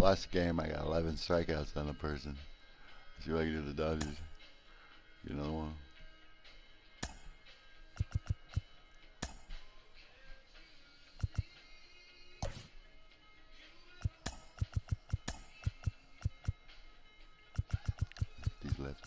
last game, I got 11 strikeouts on a person. See what I can do to the Dodgers. Get another one. These left.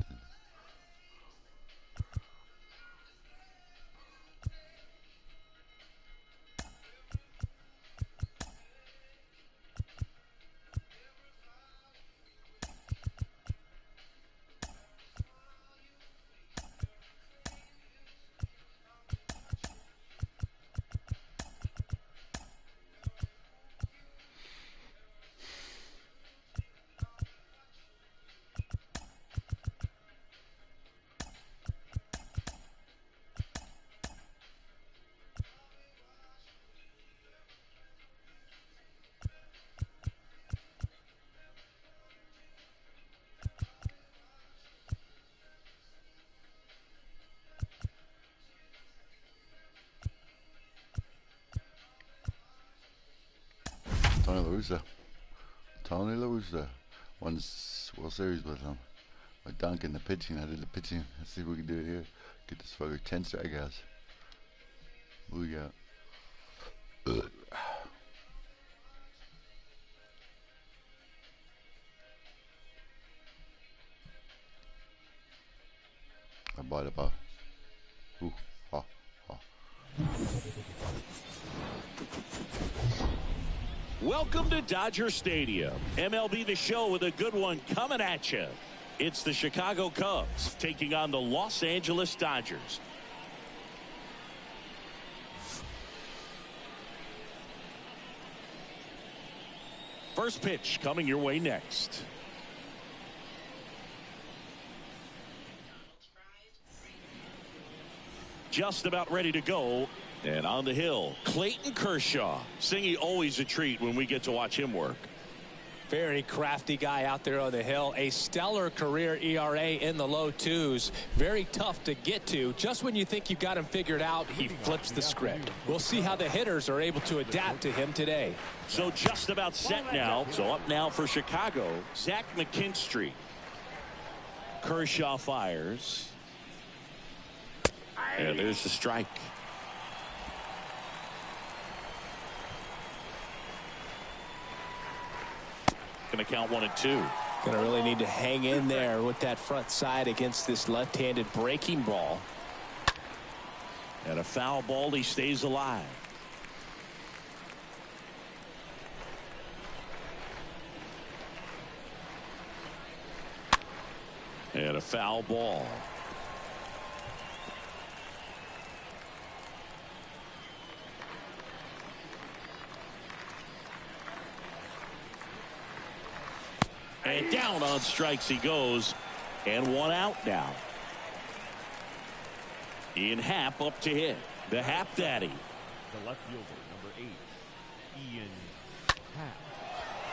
Tony La Russa won the World Series with him. With Duncan, the pitching. I did the pitching. Let's see if we can do it here. Get this fucker 10 strikeouts. What we got? I bought it up. Ooh, ha, ha. Welcome to Dodger Stadium. MLB The Show with a good one coming at you. It's the Chicago Cubs taking on the Los Angeles Dodgers. First pitch coming your way next. Just about ready to go. And on the hill, Clayton Kershaw. Singy, always a treat when we get to watch him work. Very crafty guy out there on the hill. A stellar career ERA in the low twos. Very tough to get to. Just when you think you got him figured out, he flips the script. We'll see how the hitters are able to adapt to him today. So just about set now. So up now for Chicago, Zach McKinstry. Kershaw fires. And there's the strike. Going to count 1 and 2. Going to really need to hang in there with that front side against this left-handed breaking ball. And a foul ball. He stays alive. And a foul ball. And down on strikes he goes. And 1 out now. Ian Happ up to hit. The Happ Daddy. The left fielder, number 8, Ian Happ.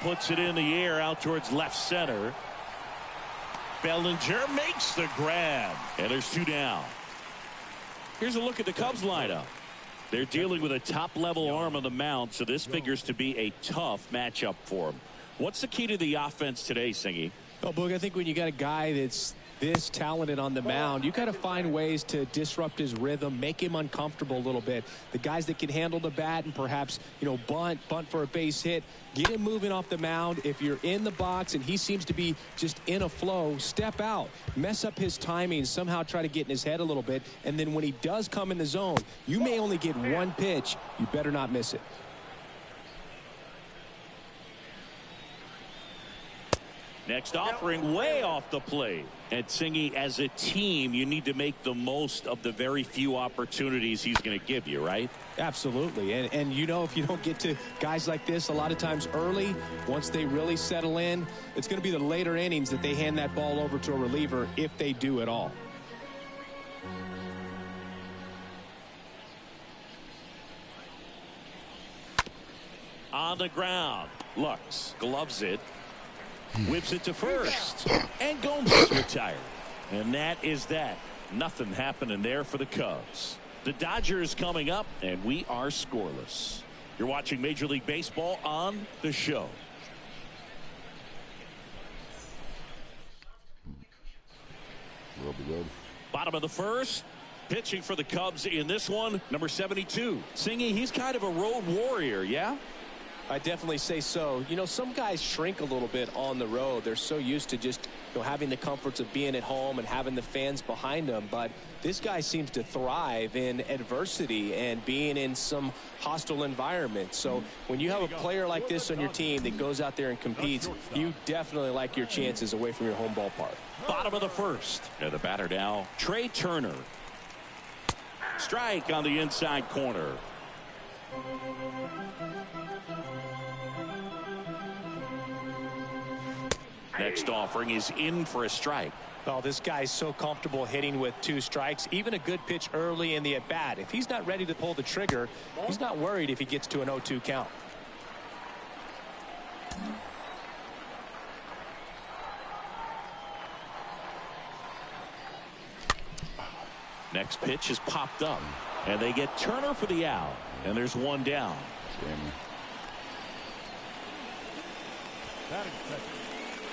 Puts it in the air out towards left center. Bellinger makes the grab. And there's 2 down. Here's a look at the Cubs lineup. They're dealing with a top-level arm on the mound, so this figures to be a tough matchup for them. What's the key to the offense today, Singy? Well, Boog, I think when you got a guy that's this talented on the mound, you got to find ways to disrupt his rhythm, make him uncomfortable a little bit. The guys that can handle the bat and perhaps, bunt for a base hit, get him moving off the mound. If you're in the box and he seems to be just in a flow, step out, mess up his timing, somehow try to get in his head a little bit. And then when he does come in the zone, you may only get 1 pitch. You better not miss it. Next offering way off the plate. And Singy, as a team, you need to make the most of the very few opportunities he's going to give you, right? Absolutely. And if you don't get to guys like this a lot of times early, once they really settle in, it's going to be the later innings that they hand that ball over to a reliever if they do at all. On the ground. Lux gloves it. Whips it to first. And Gomes is retired. And that is that. Nothing happening there for the Cubs. The Dodgers coming up, and we are scoreless. You're watching Major League Baseball on The Show. Will be good. Bottom of the first. Pitching for the Cubs in this one, number 72. Singy, he's kind of a road warrior, yeah? I definitely say so. You know, some guys shrink a little bit on the road. They're so used to just, you know, having the comforts of being at home and having the fans behind them. But this guy seems to thrive in adversity and being in some hostile environment. So when you have a player like this on your team that goes out there and competes, you definitely like your chances away from your home ballpark. Bottom of the first. And the batter now, Trey Turner. Strike on the inside corner. Next offering is in for a strike. Oh, this guy's so comfortable hitting with 2 strikes. Even a good pitch early in the at-bat. If he's not ready to pull the trigger, he's not worried if he gets to an 0-2 count. Next pitch is popped up. And they get Turner for the out. And there's one down.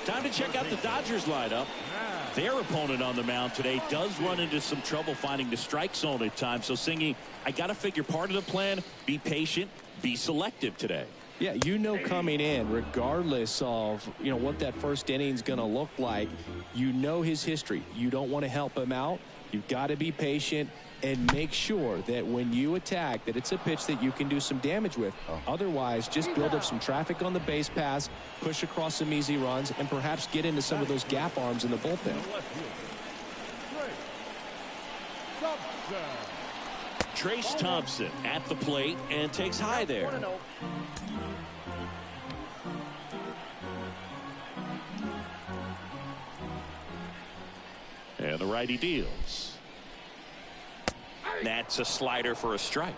Time to check out the Dodgers lineup. Their opponent on the mound today does run into some trouble finding the strike zone at times. So, Singy, I got to figure part of the plan, be patient, be selective today. Yeah, you know coming in, regardless of, you know, what that first inning is going to look like, you know his history. You don't want to help him out. You've got to be patient and make sure that when you attack that it's a pitch that you can do some damage with. Otherwise, just build up some traffic on the base pass, push across some easy runs, and perhaps get into some of those gap arms in the bullpen. Trace Thompson at the plate and takes high there. And the righty deals. That's a slider for a strike.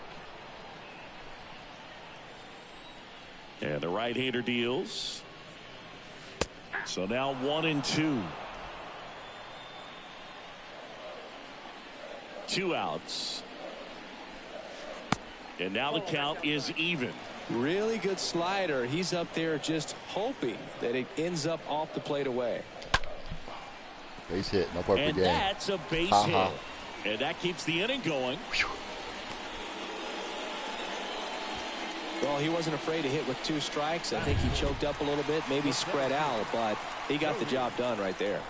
And the right-hander deals. So now 1-2. 2 outs. And now the count is even. Really good slider. He's up there just hoping that it ends up off the plate away. Base hit, no part per game. And that's a base hit. And that keeps the inning going. Well, he wasn't afraid to hit with 2 strikes. I think he choked up a little bit, maybe spread out, but he got the job done right there.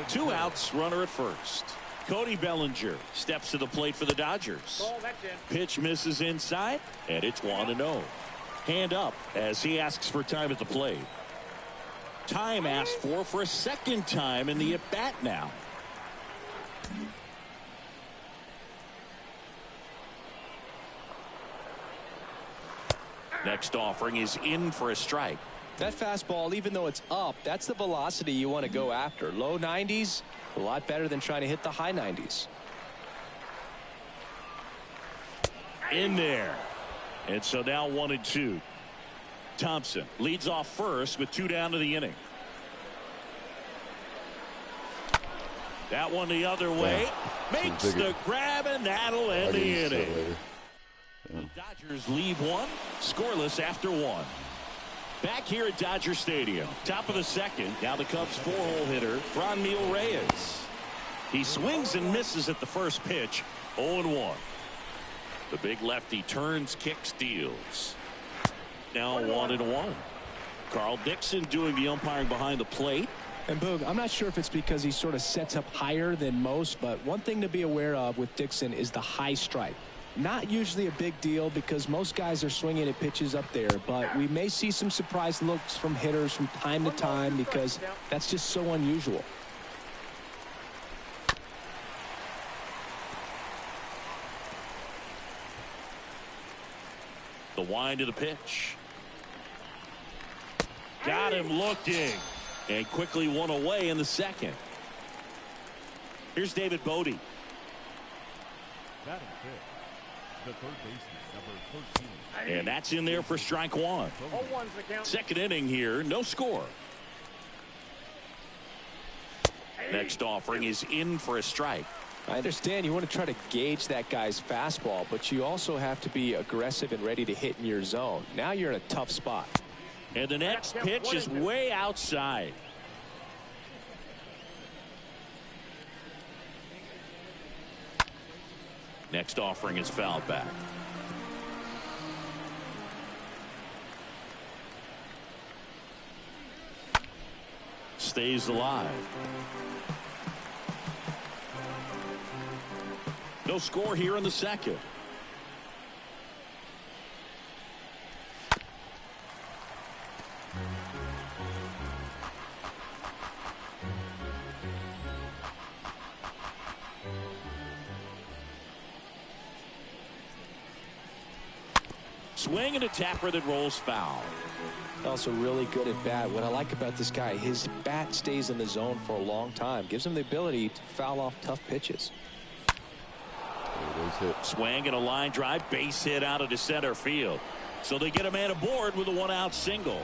2 outs, runner at first. Cody Bellinger steps to the plate for the Dodgers. Pitch misses inside, and it's 1-0. Hand up as he asks for time at the plate. Time asked for a second time in the at-bat now. Next offering is in for a strike. That fastball, even though it's up, that's the velocity you want to go after. Low 90s, a lot better than trying to hit the high 90s. In there. And so now 1-2. Thompson leads off first with 2 down to the inning. That one the other way. Makes the grab, and that'll end the inning. The Dodgers leave 1, scoreless after 1. Back here at Dodger Stadium, top of the second. Now the Cubs 4-hole hitter, Franmil Reyes. He swings and misses at the first pitch, 0-1. The big lefty turns, kicks, deals. Now 1-1. Carl Dixon doing the umpiring behind the plate. And Boog, I'm not sure if it's because he sort of sets up higher than most, but one thing to be aware of with Dixon is the high strike. Not usually a big deal because most guys are swinging at pitches up there, but we may see some surprise looks from hitters from time to time because that's just so unusual. The wind of the pitch. Got him looking. And quickly one away in the second. Here's David Bodie. The third baseman, number 13. And that's in there for strike 1. Second inning here, no score. Next offering is in for a strike. I understand you want to try to gauge that guy's fastball, but you also have to be aggressive and ready to hit in your zone. Now you're in a tough spot. And the next pitch is way outside. Next offering is fouled back. Stays alive. No score here in the second. Swing and a tapper that rolls foul. Also really good at bat. What I like about this guy, his bat stays in the zone for a long time. Gives him the ability to foul off tough pitches. Swing and a line drive, base hit out of the center field. So they get a man aboard with a one-out single.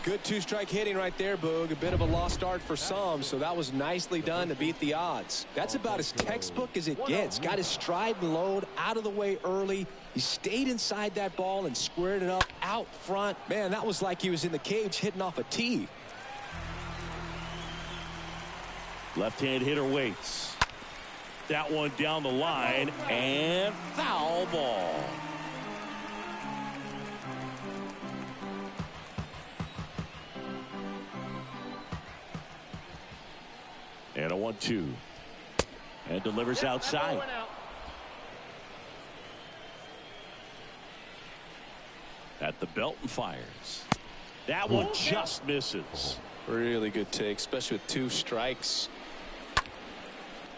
Good two-strike hitting right there, Boog. A bit of a lost start for some, so that was nicely done to beat the odds. That's about as textbook as it gets. Got his stride and load out of the way early. He stayed inside that ball and squared it up out front. Man, that was like he was in the cage hitting off a tee. Left-hand hitter waits. That one down the line, and foul ball. And a 1-2. And delivers outside. At the belt and fires. That one just misses. Really good take, especially with 2 strikes.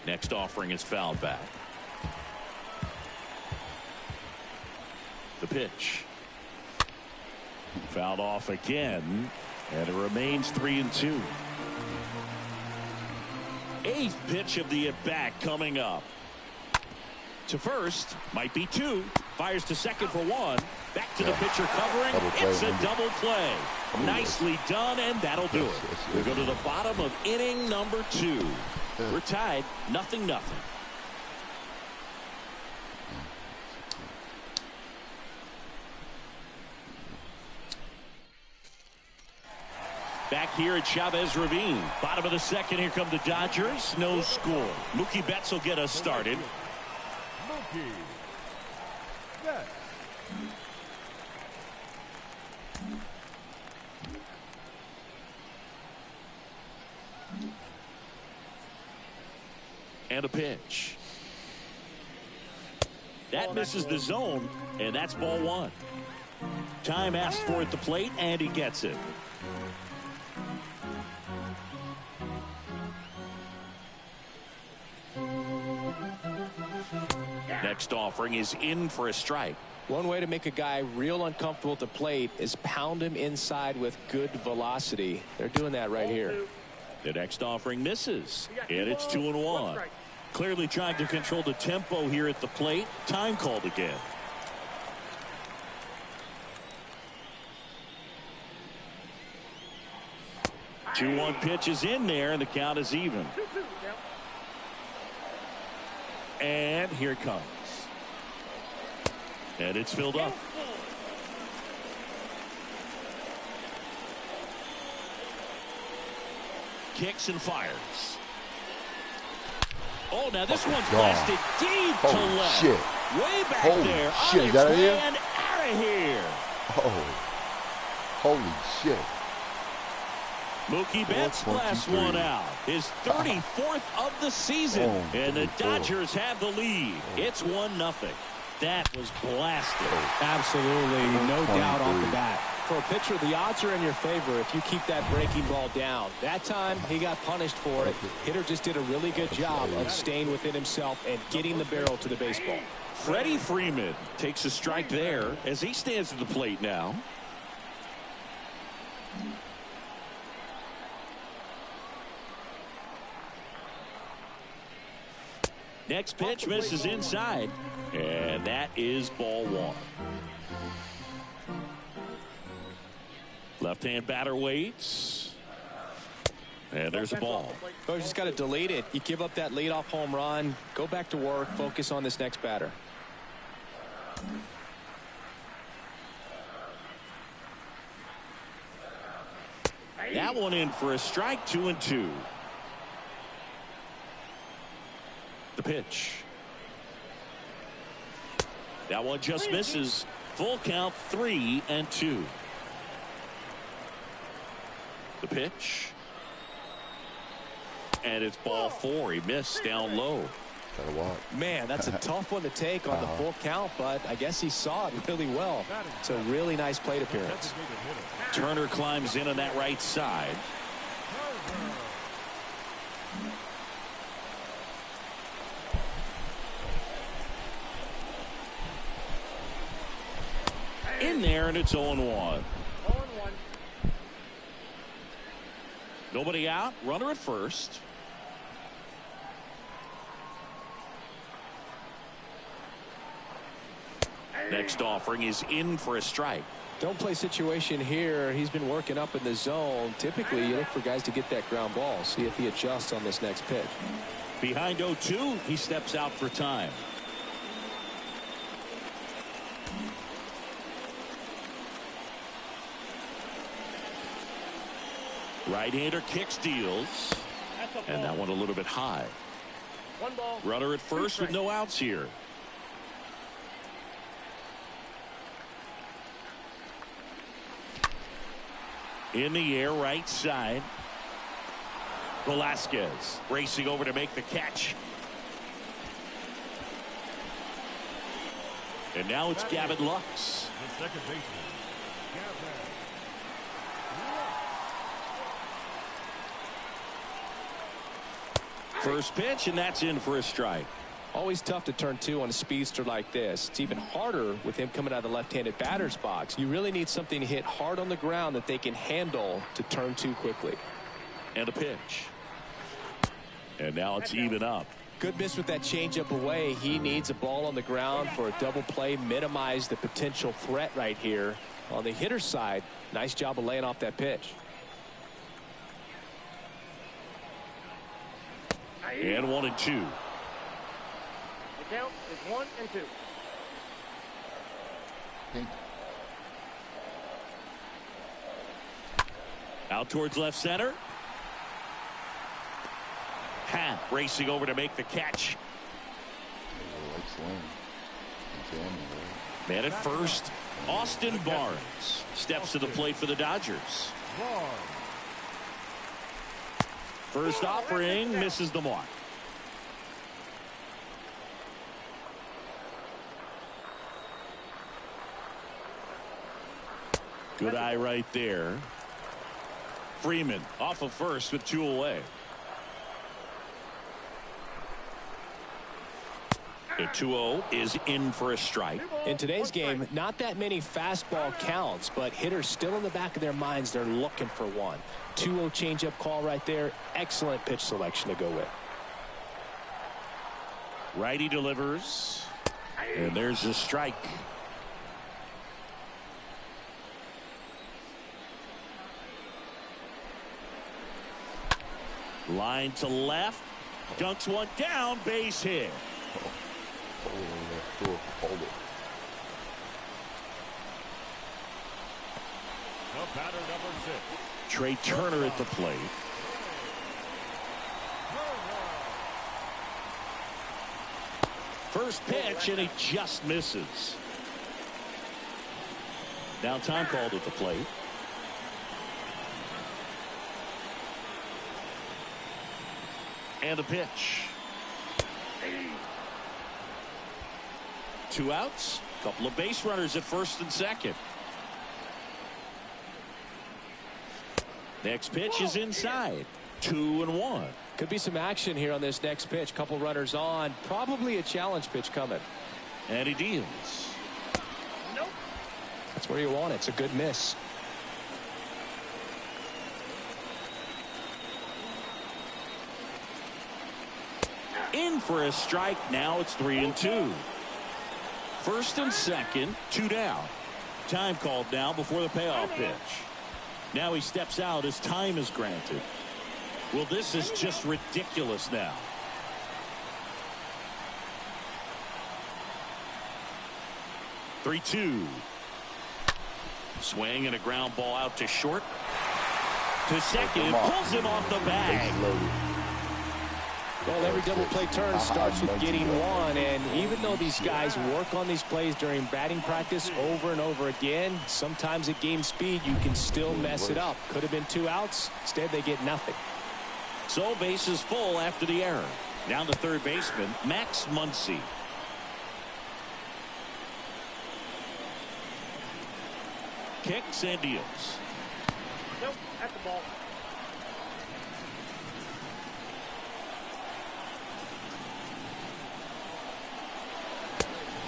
Next offering is fouled back. The pitch. Fouled off again. And it remains 3-2. 8th pitch of the at-bat coming up. To first, might be 2. Fires to second for 1. Back to the pitcher covering. It's a double play. Nicely done, and that'll do it. We go to the bottom of inning number 2. We're tied 0-0. Back here at Chavez Ravine. Bottom of the second. Here come the Dodgers. No score. Mookie Betts will get us started. Mookie Betts. And a pitch. That misses the zone, and that's ball 1. Time asked for at the plate, and he gets it. Next offering is in for a strike. One way to make a guy real uncomfortable at the plate is pound him inside with good velocity. They're doing that right here. The next offering misses, and it's 2-1. Clearly trying to control the tempo here at the plate. Time called again. The 2-1 pitch is in there, and the count is even. And here it comes. And it's filled up. Kicks and fires. Oh, now this one's blasted deep to left. Shit. Way back Holy there. shit, is that out of here? And out of here. Oh. Holy shit. Mookie Betts blasts one out. His 34th of the season. And the Dodgers have the lead. It's 1-0. That was blasted. Absolutely, no doubt off the bat. For a pitcher, the odds are in your favor if you keep that breaking ball down. That time, he got punished for it. Hitter just did a really good job of staying within himself and getting the barrel to the baseball. Freddie Freeman takes a strike there as he stands at the plate now. Next pitch misses inside, and that is ball 1. Left-hand batter waits, and there's a ball. Oh, you just got to delete it. You give up that leadoff home run, go back to work, focus on this next batter. That one in for a strike, 2-2. The pitch. That one just misses. Full count, 3-2. The pitch. And it's ball 4. He missed down low. Gotta walk. Man, that's a tough one to take on the full count, but I guess he saw it really well. It's a really nice plate appearance. Turner climbs in on that right side. In there, and it's 0-1. Nobody out. Runner at first. Next offering is in for a strike. Don't play situation here. He's been working up in the zone. Typically, you look for guys to get that ground ball. See if he adjusts on this next pitch. Behind 0-2, he steps out for time. Right-hander kicks, deals. And that one a little bit high. Runner at first with no outs here. In the air, right side. Velasquez racing over to make the catch. And now it's Gavin Lux. The second baseman, Gavin. First pitch, and that's in for a strike. Always tough to turn 2 on a speedster like this. It's even harder with him coming out of the left-handed batter's box. You really need something to hit hard on the ground that they can handle to turn 2 quickly. And a pitch. And now it's even up. Good miss with that changeup away. He needs a ball on the ground for a double play. Minimize the potential threat right here. On the hitter side, nice job of laying off that pitch. And 1-2. The count is 1-2. Out towards left center. Happ racing over to make the catch. Man at first, Austin Barnes steps to the plate for the Dodgers. First offering misses the mark. Good eye right there. Freeman off of first with 2 away. The 2-0 is in for a strike. In today's game, not that many fastball counts, but hitters still in the back of their minds, they're looking for one. 2-0 changeup call right there. Excellent pitch selection to go with. Righty delivers. And there's a strike. Line to left. Dunks one down. Base hit. The batter number 6. Trey Turner at the plate. First pitch, and he just misses. Now time called at the plate. And a pitch. 2 outs. Couple of base runners at first and second. Next pitch is inside. 2-1. Could be some action here on this next pitch. Couple runners on. Probably a challenge pitch coming. And he deals. That's where you want it. It's a good miss. In for a strike. Now it's 3-2. First and second, 2 down. Time called now before the payoff pitch. Now he steps out as time is granted. Well, this is just ridiculous now. Three-two. Swing and a ground ball out to short. To second, pulls him off the bag. Well, every double play turn starts with getting one, and even though these guys work on these plays during batting practice over and over again, sometimes at game speed you can still mess it up. Could have been 2 outs. Instead, they get nothing. So bases full after the error. Down to third baseman, Max Muncy. Kicks and deals. Nope, that's the ball.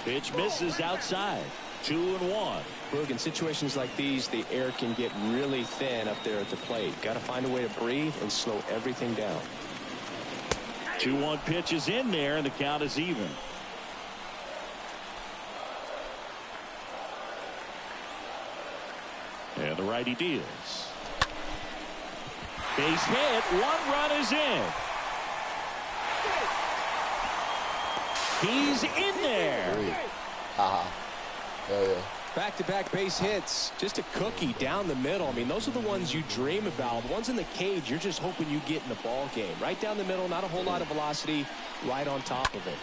Pitch misses outside. 2-1. Boog, in situations like these, the air can get really thin up there at the plate. Got to find a way to breathe and slow everything down. 2-1 pitch is in there, and the count is even. And the righty deals. Base hit. 1 run is in. He's in there. Back-to-back base hits. Just a cookie down the middle. I mean, those are the ones you dream about. The ones in the cage, you're just hoping you get in the ball game. Right down the middle, not a whole lot of velocity, right on top of it.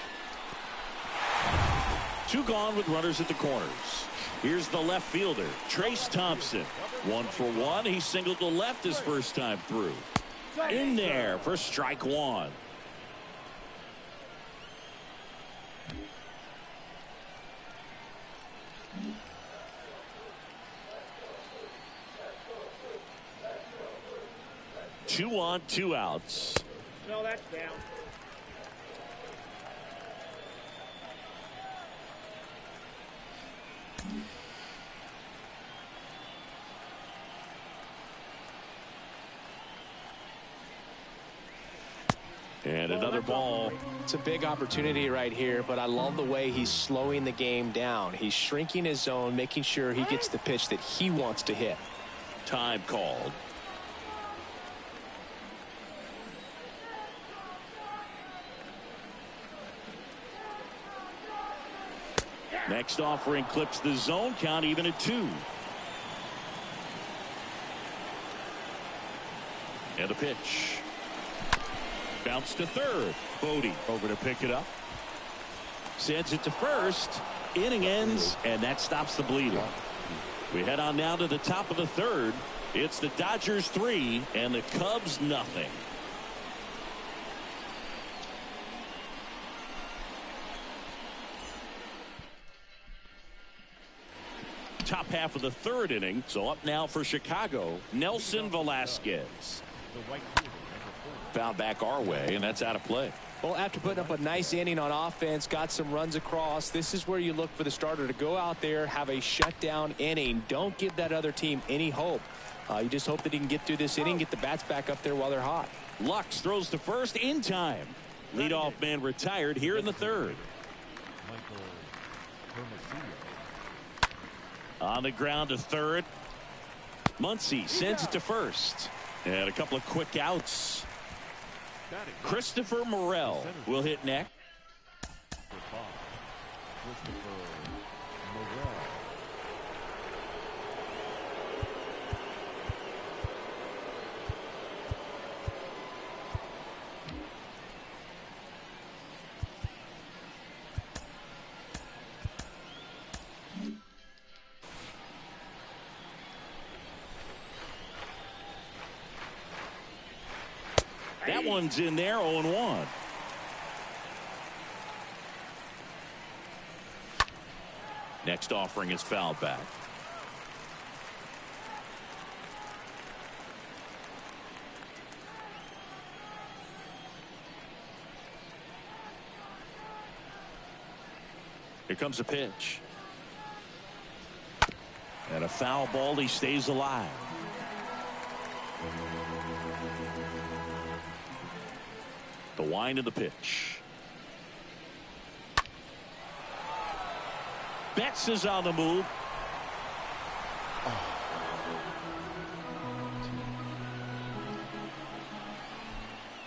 2 gone with runners at the corners. Here's the left fielder, Trace Thompson. 1 for 1. He singled to left his first time through. In there for strike 1. Two on, 2 outs. No, that's down. And another ball. It's a big opportunity right here, but I love the way he's slowing the game down. He's shrinking his zone, making sure he gets the pitch that he wants to hit. Time called. Next offering clips the zone count even at 2. And a pitch. Bounce to third. Bodie over to pick it up. Sends it to first. Inning ends, and that stops the bleeding. We head on now to the top of the third. It's the Dodgers 3 and the Cubs nothing. Top half of the third inning. So up now for Chicago, Nelson Velasquez. Foul back our way, and that's out of play. Well, after putting up a nice inning on offense, got some runs across, this is where you look for the starter to go out there, have a shutdown inning. Don't give that other team any hope. You just hope that he can get through this inning, get the bats back up there while they're hot. Lux throws to first in time. Leadoff man retired here in the third. On the ground to third. Muncy sends it to first. And a couple of quick outs. Christopher Morel will hit next. That one's in there, 0-1. Next offering is fouled back. Here comes a pitch. And a foul ball. He stays alive. The wind of the pitch. Betts is on the move.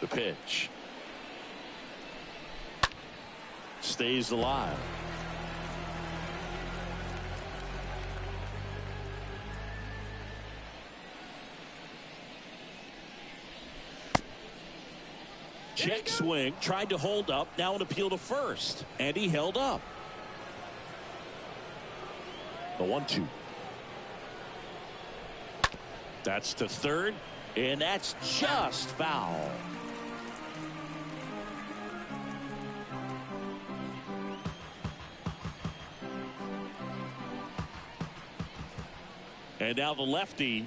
The pitch. Stays alive. Check swing, tried to hold up, now an appeal to first, and he held up. The 1-2. That's to third, and that's just foul. And now the lefty.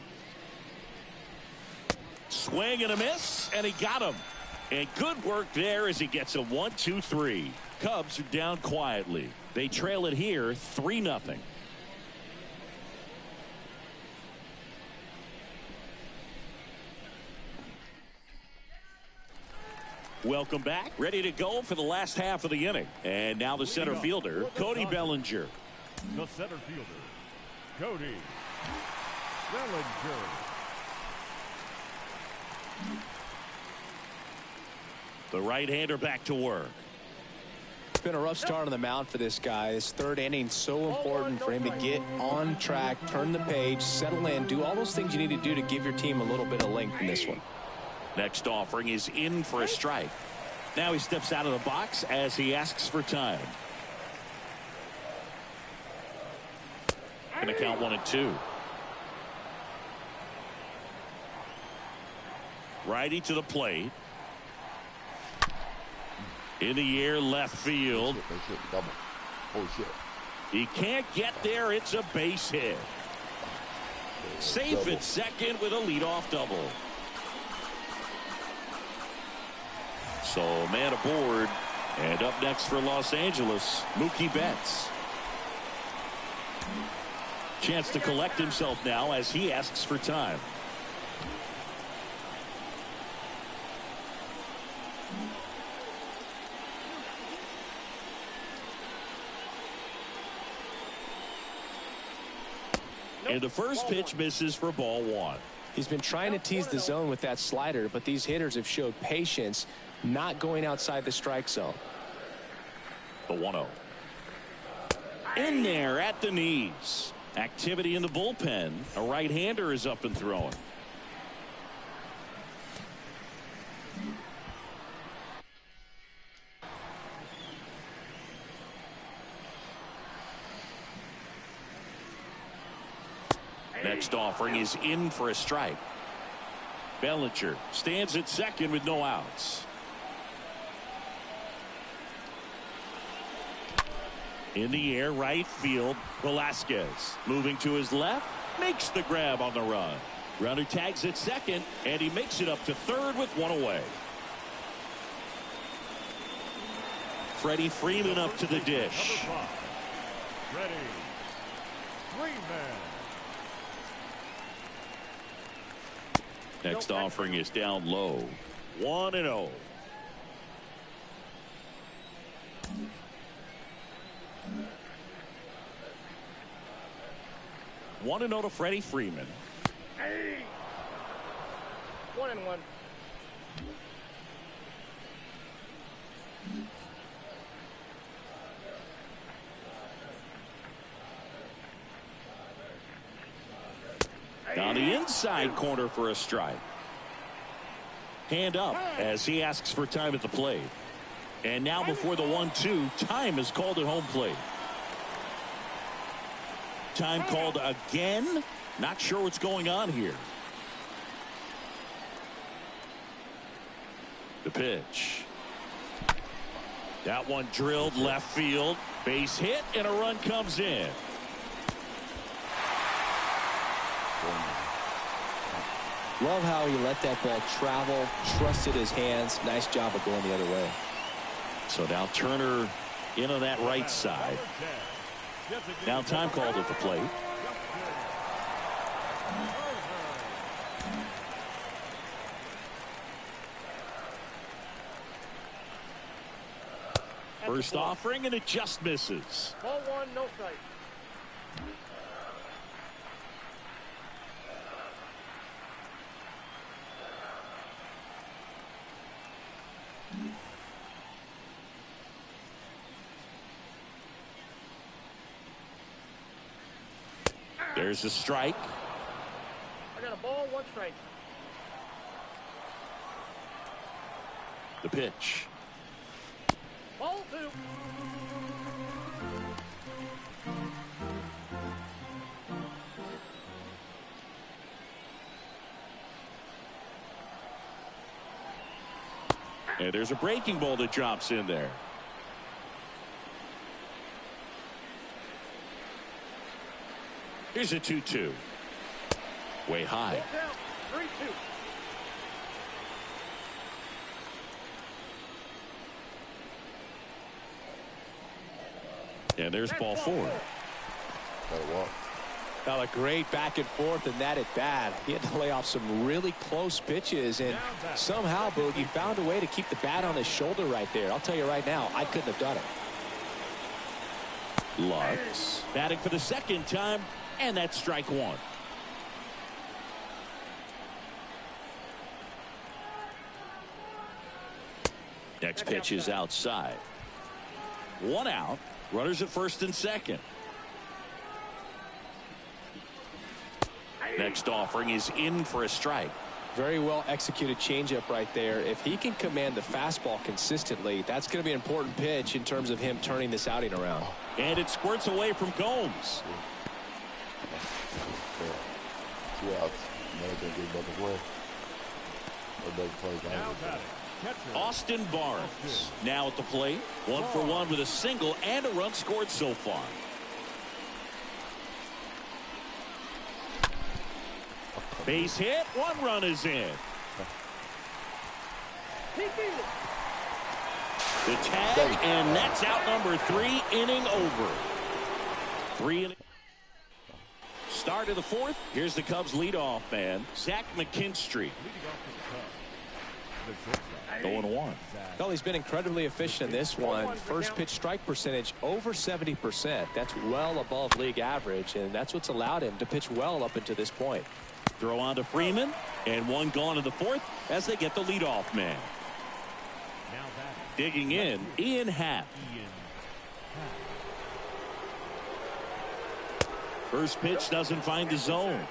Swing and a miss, and he got him. And good work there as he gets a 1-2-3. Cubs are down quietly. They trail it here 3-0. Welcome back. Ready to go for the last half of the inning. And now the center fielder, Cody Bellinger. The center fielder, Cody Bellinger. The right-hander back to work. It's been a rough start on the mound for this guy. This third inning so important for him to get on track, turn the page, settle in, do all those things you need to do to give your team a little bit of length in this one. Next offering is in for a strike. Now he steps out of the box as he asks for time. Going to count 1-2. Righty to the plate. In the air, left field. Double. Oh, shit. He can't get there. It's a base hit. Safe at second with a leadoff double. So man aboard. And up next for Los Angeles, Mookie Betts. Chance to collect himself now as he asks for time. And the first pitch misses for ball one. He's been trying to tease the zone with that slider, but these hitters have showed patience, not going outside the strike zone. The 1-0. In there at the knees. Activity in the bullpen. A right-hander is up and throwing. Next offering is in for a strike. Bellinger stands at second with no outs. In the air, right field, Velasquez moving to his left, makes the grab on the run. Runner tags at second, and he makes it up to third with one away. Freddie Freeman up to the dish. Number 5, Freddie Freeman. Next offering is down low. 1-0. One and 0 to Freddie Freeman. Hey. 1-1. Down the inside corner for a strike. Hand up as he asks for time at the plate. And now before the 1-2, time is called at home plate. Time called again. Not sure what's going on here. The pitch. That one drilled left field. Base hit and a run comes in. Love how he let that ball travel, trusted his hands. Nice job of going the other way. So now Turner in on that right side. Now time called at the plate. First offering and it just misses. Ball 1, no strike. There's a strike. I got a ball, 1 strike. The pitch. Ball 2. And there's a breaking ball that drops in there. Here's a 2-2. Way high. 3-2. And there's ball 4. Gotta walk. Well, a great back and forth, and that at bat. He had to lay off some really close pitches, and somehow, Boog, he found a way to keep the bat on his shoulder right there. I'll tell you right now, I couldn't have done it. Lux batting for the second time, and that's strike 1. Next pitch is outside. 1 out. Runners at first and second. Next offering is in for a strike. Very well executed changeup right there. If he can command the fastball consistently, that's going to be an important pitch in terms of him turning this outing around. And it squirts away from Gomes. 2 outs. Another thing good about the way. Now batting, catcher. Austin Barnes now at the plate. 1 for 1 with a single and a run scored so far. Base hit. 1 run is in. The tag, and that's out number 3, inning over. 3 innings. Start of the 4th. Here's the Cubs leadoff man, Zach McKinstry. 0-1. Well, he's been incredibly efficient in this one. First pitch strike percentage over 70%. That's well above league average, and that's what's allowed him to pitch well up until this point. Throw on to Freeman, and 1 gone in the 4th as they get the leadoff man. Now batting, Digging in, Ian Happ. First pitch doesn't find the zone.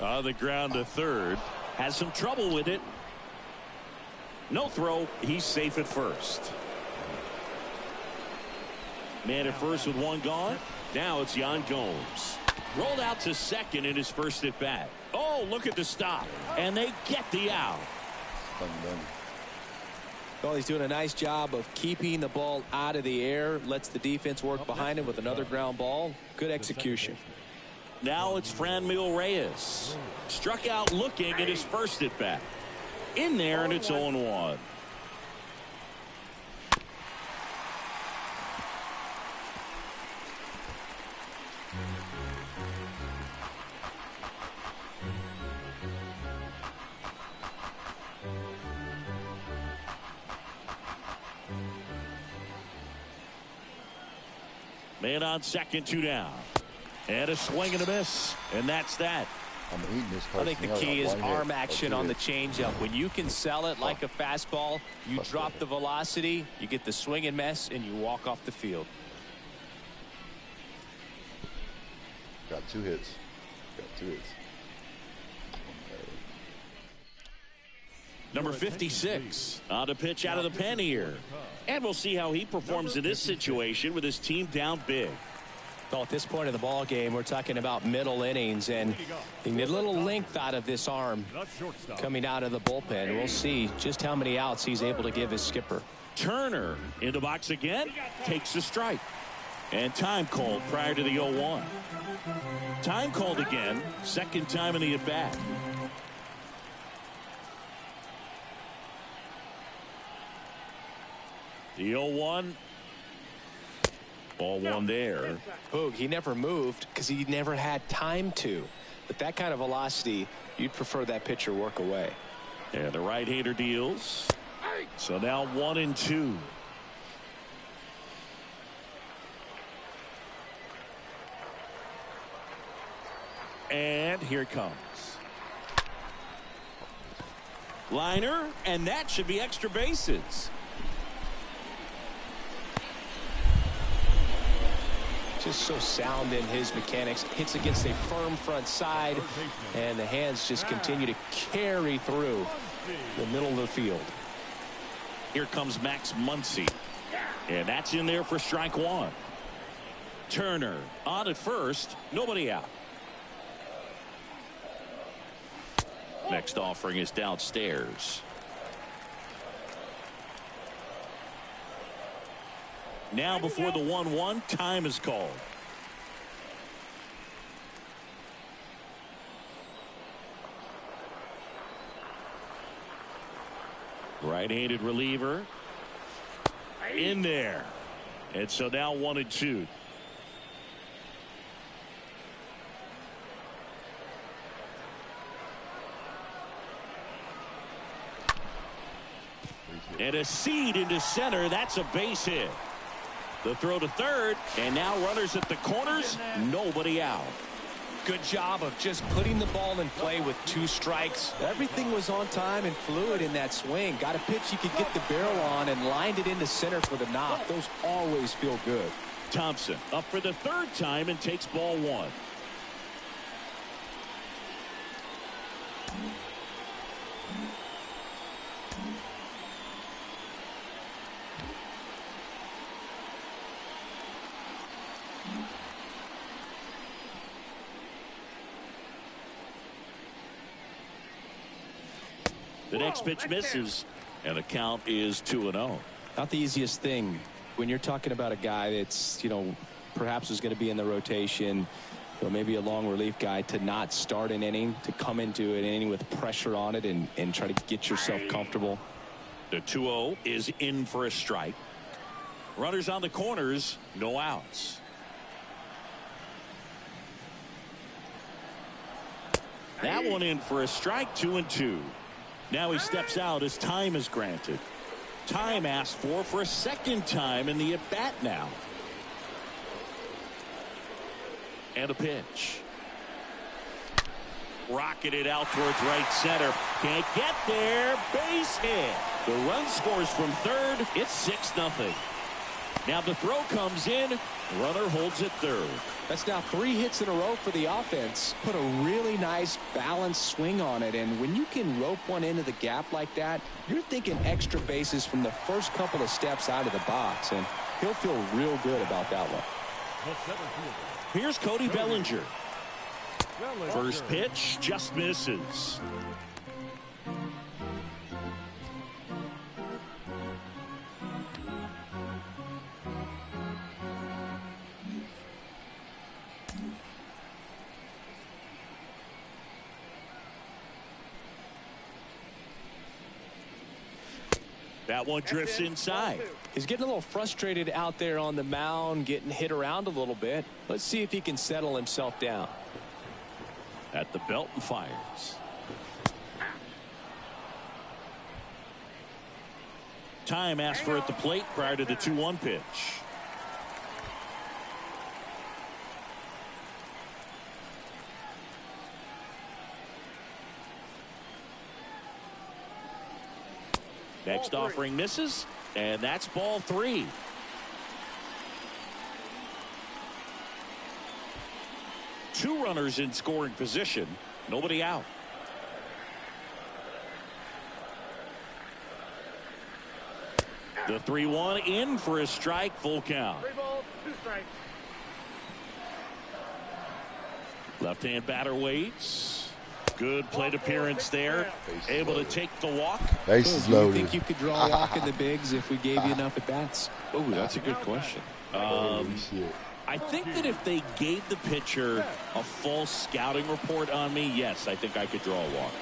On the ground to third. Has some trouble with it. No throw. He's safe at first. Man at first with 1 gone. Now it's Yan Gomes. Rolled out to second in his first at bat. Oh, look at the stop. And they get the out. Undone. Well, he's doing a nice job of keeping the ball out of the air. Lets the defense work behind him with another ground ball. Good execution. Now it's Franmil Reyes. Struck out looking at his first at bat. In there, and it's 0-1. Man on second, 2 down. And a swing and a miss. And that's that. I'm eating this. I think the key is arm action on the changeup. When you can sell it like a fastball, you drop the velocity, you get the swing and miss, and you walk off the field. Got 2 hits. Got 2 hits. Number 56 on to pitch out of the pen here. And we'll see how he performs in this situation with his team down big. Well, at this point in the ball game, we're talking about middle innings, and you need a little length out of this arm coming out of the bullpen. We'll see just how many outs he's able to give his skipper. Turner in the box again, takes the strike. And time called prior to the 0-1. Time called again, second time in the at-bat. The 0-1. Ball 1 there. Boog, he never moved because he never had time to. But that kind of velocity, you'd prefer that pitcher work away. And the right-hander deals. So now 1-2. And here it comes. Liner, and that should be extra bases. just so sound in his mechanics. Hits against a firm front side, and the hands just continue to carry through the middle of the field. Here comes Max Muncy, and that's in there for strike one. Turner on at first, nobody out. Next offering is downstairs. Now before the 1-1, time is called. Right-handed reliever in there. And so now 1-2. And a seed into center. That's a base hit. The throw to third, and now runners at the corners, nobody out. Good job of just putting the ball in play with 2 strikes. Everything was on time and fluid in that swing. Got a pitch you could get the barrel on and lined it into center for the knock. Those always feel good. Thompson up for the 3rd time and takes ball 1. The next pitch misses, and the count is 2-0. Not the easiest thing when you're talking about a guy that's, perhaps is going to be in the rotation, maybe a long relief guy, to not start an inning, to come into an inning with pressure on it and try to get yourself comfortable. The 2-0 is in for a strike. Runners on the corners, no outs. That one in for a strike, 2-2. Now he steps out as time is granted. Time asked for a 2nd time in the at-bat now. And a pitch. Rocketed out towards right center. Can't get there. Base hit. The run scores from third. It's 6-0. Now the throw comes in. Runner holds at third. That's now 3 hits in a row for the offense. Put a really nice balanced swing on it, and when you can rope one into the gap like that, you're thinking extra bases from the first couple of steps out of the box, and he'll feel real good about that one. Here's Cody Bellinger. First pitch just misses. That one drifts inside. He's getting a little frustrated out there on the mound, getting hit around a little bit. Let's see if he can settle himself down. At the belt and fires. Time asked for at the plate prior to the 2-1 pitch. Next offering misses, and that's ball 3. Two runners in scoring position, nobody out. The 3-1 in for a strike, full count. 3 balls, 2 strikes. Left-hand batter waits. Good plate appearance there. Able to take the walk. Bases Do you loaded. think you could draw a walk in the bigs if we gave you enough at bats? Oh, that's a good question. Holy shit. I think that if they gave the pitcher a full scouting report on me, yes, I think I could draw a walk.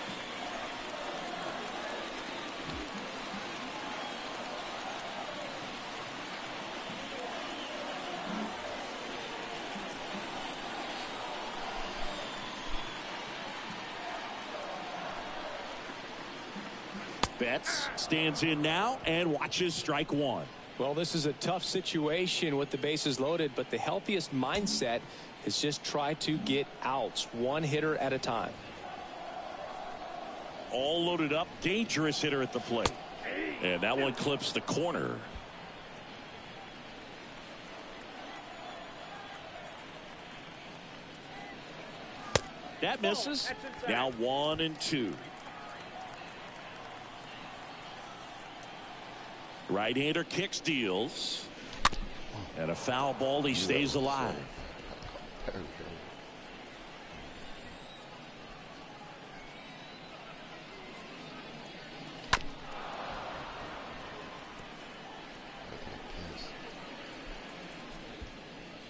Betts stands in now and watches strike 1. Well, this is a tough situation with the bases loaded, but the healthiest mindset is just try to get outs, 1 hitter at a time. All loaded up, dangerous hitter at the plate. And that one clips the corner. That misses. Now 1-2. Right-hander kicks, deals. And a foul ball. He stays alive.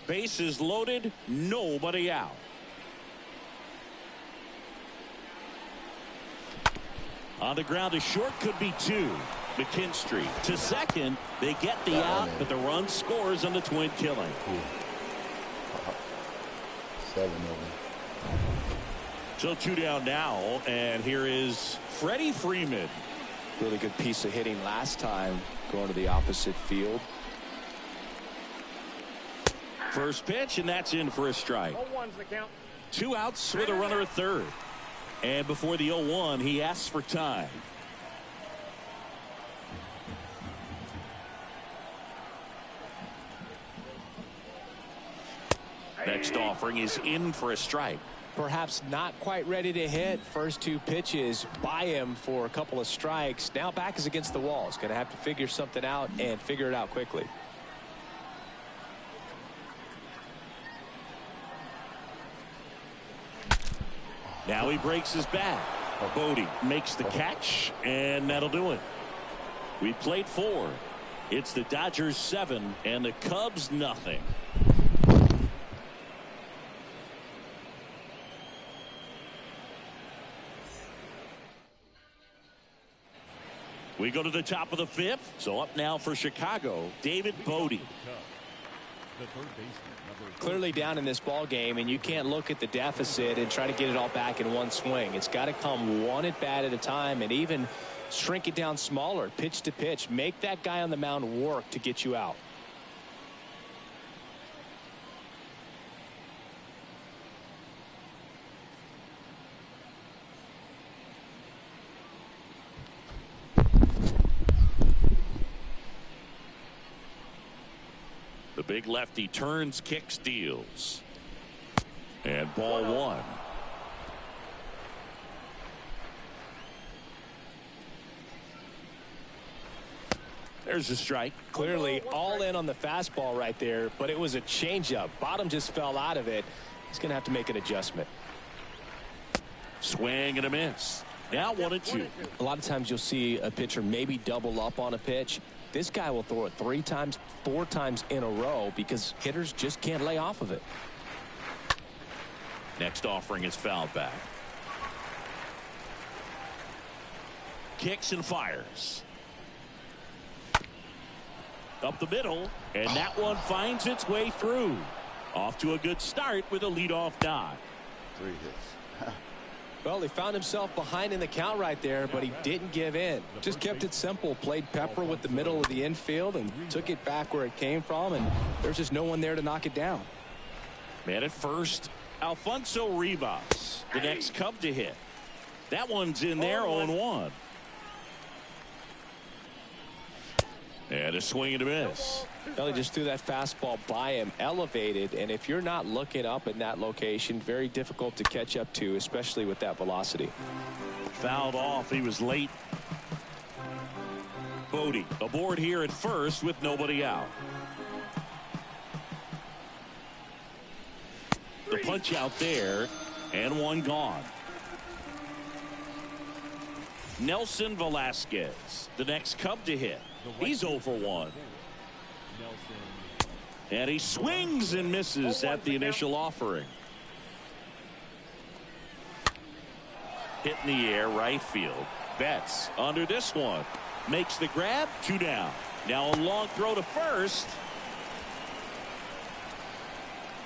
Bases loaded, nobody out. On the ground, a short could be 2. McKinstry to second. They get the out, but the run scores on the twin killing. 7 of them. So 2 down now, and here is Freddie Freeman. Really good piece of hitting last time, going to the opposite field. First pitch, and that's in for a strike. 0-1's the count. 2 outs with a runner at third. And before the 0-1, he asks for time. Next offering is in for a strike. Perhaps not quite ready to hit. First 2 pitches by him for a couple of strikes. Now back is against the wall. He's going to have to figure something out and figure it out quickly. Now he breaks his bat. Bodie makes the catch, and that'll do it. We played 4. It's the Dodgers 7 and the Cubs nothing. We go to the top of the 5th. So up now for Chicago, David Bodie. Clearly down in this ball game, and you can't look at the deficit and try to get it all back in one swing. It's got to come one at bat at a time, and even shrink it down smaller, pitch to pitch. Make that guy on the mound work to get you out. The big lefty turns, kicks, deals. And ball 1. There's a strike. Clearly all in on the fastball right there, but it was a changeup. Bottom just fell out of it. He's going to have to make an adjustment. Swing and a miss. Now 1-2. A lot of times you'll see a pitcher maybe double up on a pitch. This guy will throw it 3 times, 4 times in a row because hitters just can't lay off of it. Next offering is fouled back. Kicks and fires. Up the middle, and that one finds its way through. Off to a good start with a leadoff knock. 3 hits. Well, he found himself behind in the count right there, but he didn't give in. Just kept it simple, played pepper with the middle of the infield, and took it back where it came from, and there's just no one there to knock it down. Man at first, Alfonso Rivas, the next Cub to hit. That one's in there, 0-1. And a swing and a miss. Well, he just threw that fastball by him, elevated, and if you're not looking up in that location, very difficult to catch up to, especially with that velocity. Fouled off. He was late. Bodie aboard here at first with nobody out. The punch out there, and one gone. Nelson Velasquez, the next Cub to hit. He's 0 for 1. And he swings and misses at the initial offering. Hit in the air, right field. Betts under this one. Makes the grab, 2 down. Now a long throw to first.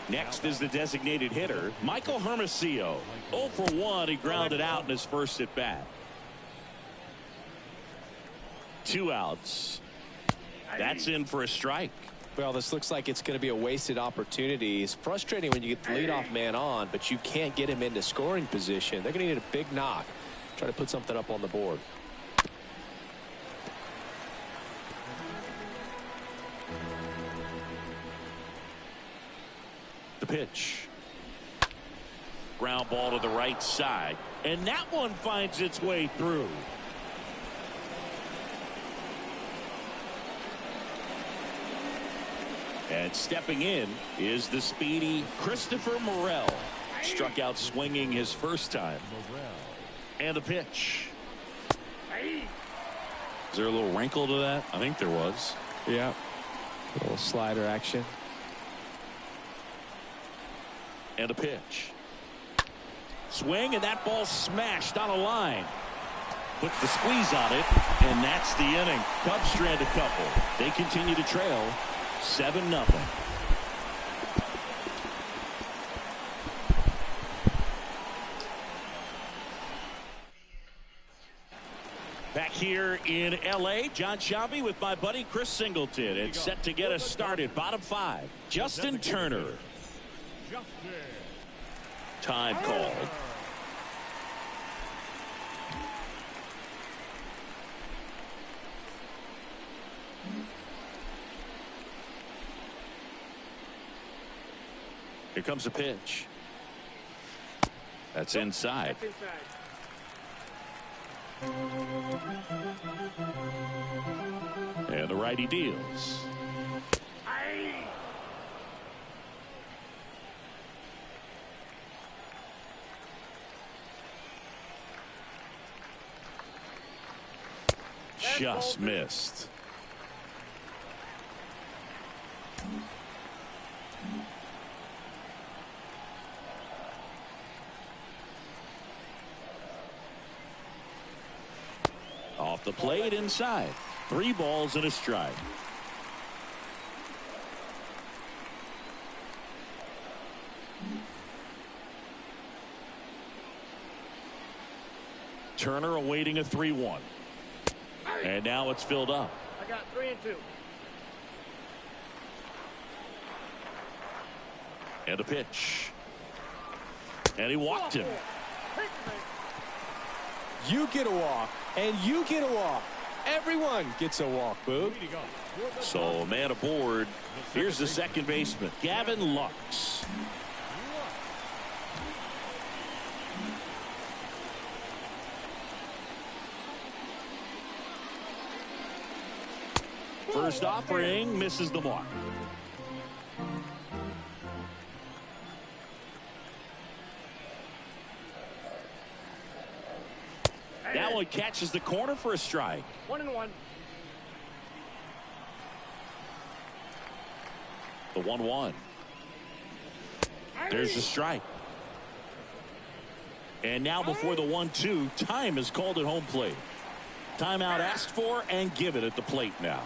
Next is the designated hitter, Michael Hermosillo. 0 for 1. He grounded out in his first at bat. 2 outs. That's in for a strike. Well, this looks like it's going to be a wasted opportunity. It's frustrating when you get the leadoff man on, but you can't get him into scoring position. They're going to need a big knock. Try to put something up on the board. The pitch. ground ball to the right side, and that one finds its way through. And stepping in is the speedy Christopher Morel. Struck out swinging his first time. And the pitch. Is there a little wrinkle to that? I think there was. Yeah. A little slider action. And a pitch. Swing, and that ball smashed on a line. Puts the squeeze on it, and that's the inning. Cubs strand a couple. They continue to trail 7-0. Back here in L.A., John Sciambi with my buddy Chris Singleton. It's set to get us started. Bottom 5. Justin Turner. Time called. Here comes a pitch. That's inside. And the righty deals. Just missed. Off the plate inside. 3 balls and a strike. Turner awaiting a 3-1. And now it's filled up. I got 3-2. And a pitch. And he walked him. You get a walk, and you get a walk. Everyone gets a walk, Boog. So, man aboard. Here's the second baseman, Gavin Lux. First offering misses the mark. That one catches the corner for a strike. 1-1. The 1-1. There's the strike. And now before the 1-2, time is called at home plate. Timeout asked for and given at the plate now.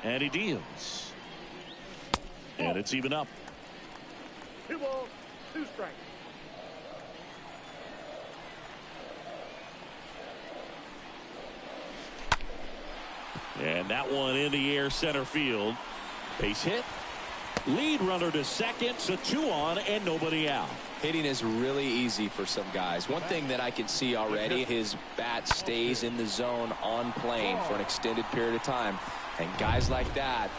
And he deals. And it's even up. 2 balls, 2 strikes. And that one in the air center field. Base hit. Lead runner to second. So 2 on and nobody out. Hitting is really easy for some guys. One thing that I can see already, his bat stays in the zone on plane for an extended period of time. And guys like that,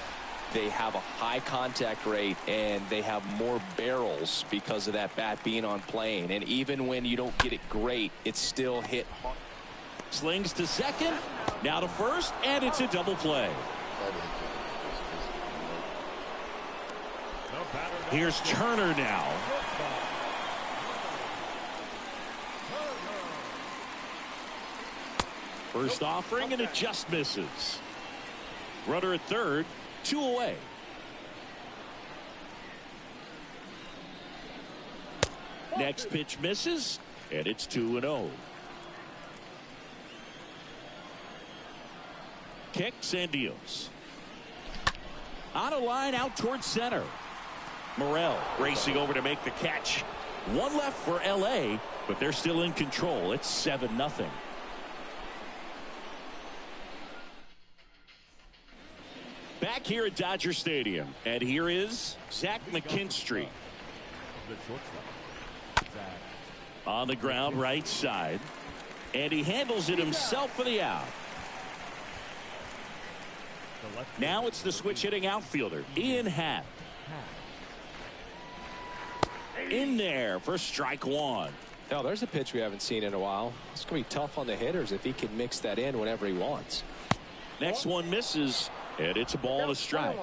they have a high contact rate and they have more barrels because of that bat being on plane. And even when you don't get it great, it's still hit hard. Slings to second. Now to first, and it's a double play. Here's Turner now. First offering, and it just misses. Runner at third, 2 away. Next pitch misses, and it's 2-0. Kicks and deals. On a line out towards center. Morel racing over to make the catch. 1 left for L.A., but they're still in control. It's 7-0. Back here at Dodger Stadium, and here is Zach McKinstry. On the ground, right side. And he handles it himself for the out. Now it's the switch hitting outfielder, Ian Happ. In there for strike one. Now, there's a pitch we haven't seen in a while. It's going to be tough on the hitters if he can mix that in whenever he wants. Next one misses, and it's a ball and a strike.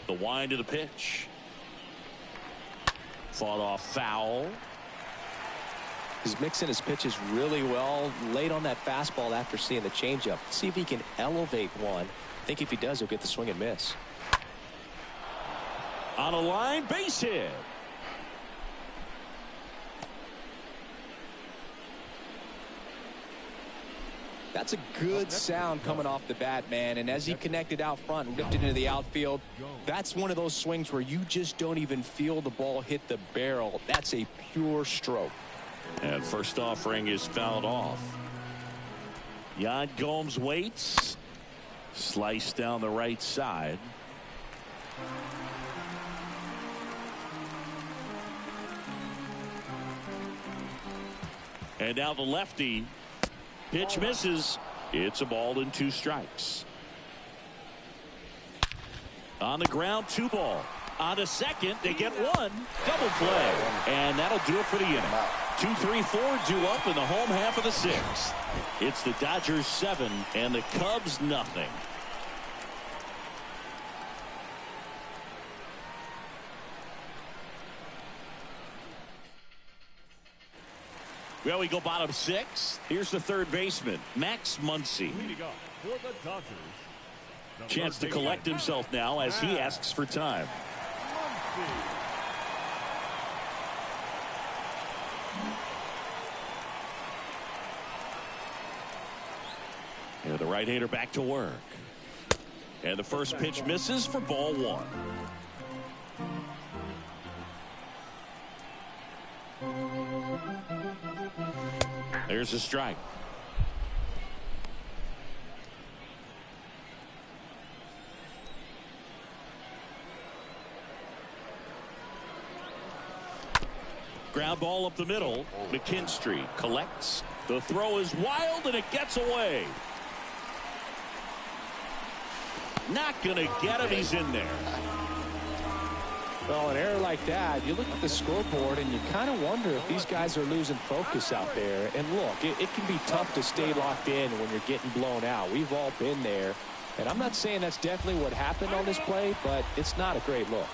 The wind of the pitch. Fought off foul. He's mixing his pitches really well late on that fastball after seeing the changeup. See if he can elevate one. I think if he does, he'll get the swing and miss. On a line, base hit. That's a good sound coming off the bat, man. And as he connected out front and ripped it into the outfield, that's one of those swings where you just don't even feel the ball hit the barrel. That's a pure stroke. And first offering is fouled off. Yan Gomes waits. Slice down the right side. And now the lefty. Pitch misses. It's a ball and 2 strikes. On the ground, 2 ball. On to second, they get 1. Double play. And that'll do it for the inning. 2, 3, 4 due up in the home half of the 6th. It's the Dodgers 7 and the Cubs nothing. Well, we go bottom 6. Here's the third baseman, Max Muncy. Leading up for the Dodgers. Chance to collect himself now as he asks for time. And the right-hander back to work. And the first pitch misses for ball 1. There's a strike. Ground ball up the middle. McKinstry collects. The throw is wild and it gets away. Not going to get him. He's in there. Well, an error like that, you look at the scoreboard and you kind of wonder if these guys are losing focus out there. And look, it can be tough to stay locked in when you're getting blown out. We've all been there. And I'm not saying that's definitely what happened on this play, but it's not a great look.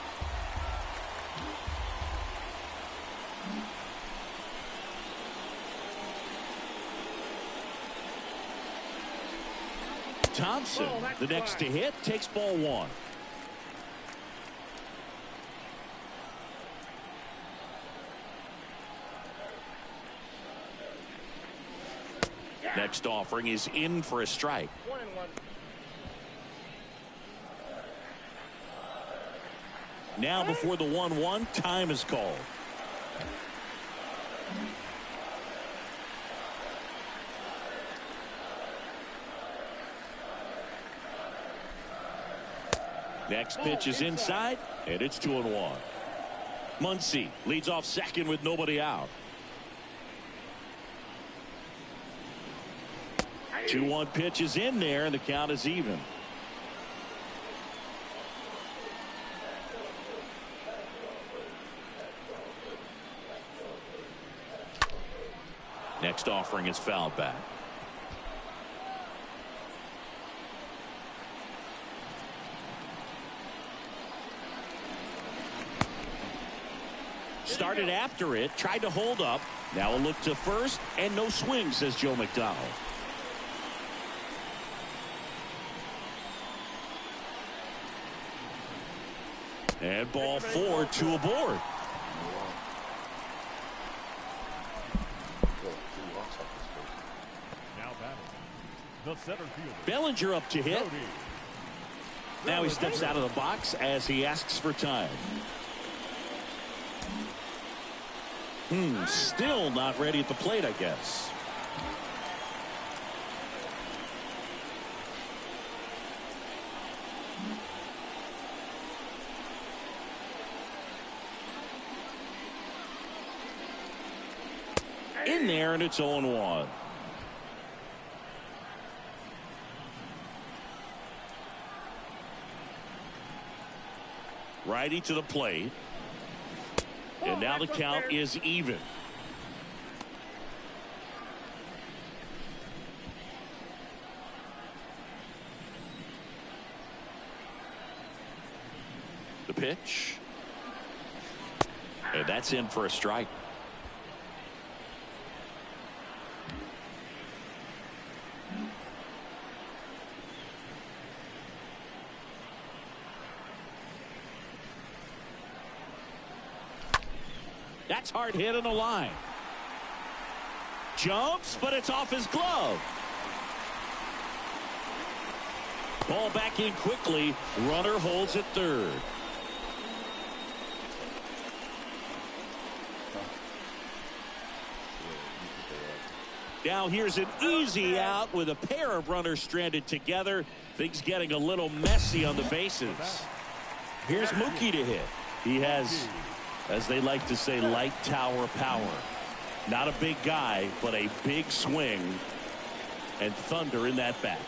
Thompson, the next to hit, takes ball 1. Next offering is in for a strike. 1-1. Now before the 1-1, time is called. Next pitch is inside, and it's 2-1. Muncy leads off second with nobody out. 2-1 pitch is in there, and the count is even. Next offering is fouled back. Started after it, tried to hold up. Now a look to first, and no swing, says Joe McDonald. And ball 4, 2 aboard. Now batting, the center fielder, Bellinger up to hit. Cody. Now he steps out of the box as he asks for time. Still not ready at the plate, I guess. In there, and it's 0-1. Righty to the plate. And now the count is even. The pitch. And that's in for a strike. That's hard hit on the line. Jumps, but it's off his glove. Ball back in quickly. Runner holds at third. Now here's an easy out with a pair of runners stranded together. Things getting a little messy on the bases. Here's Mookie to hit. He has, as they like to say, light tower power. Not a big guy, but a big swing and thunder in that bat.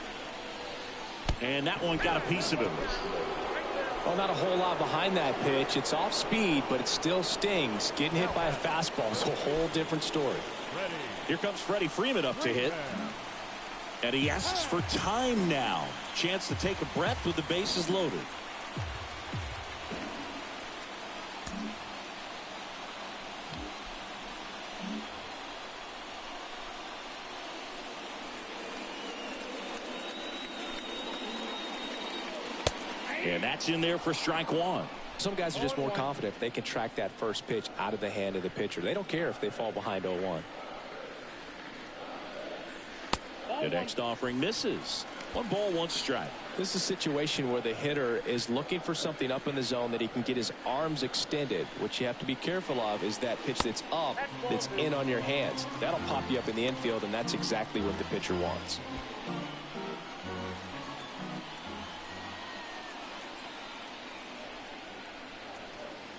And that one got a piece of him. Well, not a whole lot behind that pitch. It's off speed, but it still stings. Getting hit by a fastball is a whole different story. Here comes Freddie Freeman up to hit. And he asks for time now. Chance to take a breath with the bases loaded. And that's in there for strike one. Some guys are just more confident if they can track that first pitch out of the hand of the pitcher. They don't care if they fall behind 0-1. The next offering misses. 1 ball, 1 strike. This is a situation where the hitter is looking for something up in the zone that he can get his arms extended. What you have to be careful of is that pitch that's up, that's in on your hands. That'll pop you up in the infield, and that's exactly what the pitcher wants.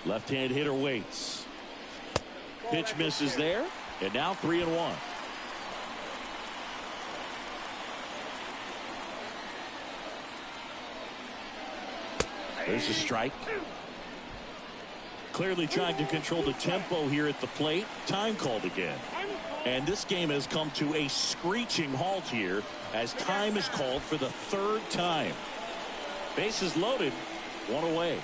Left-hand hitter waits. Pitch misses there, and now 3-1. There's a strike. Clearly trying to control the tempo here at the plate. Time called again. And this game has come to a screeching halt here as time is called for the 3rd time. Bases loaded, 1 away.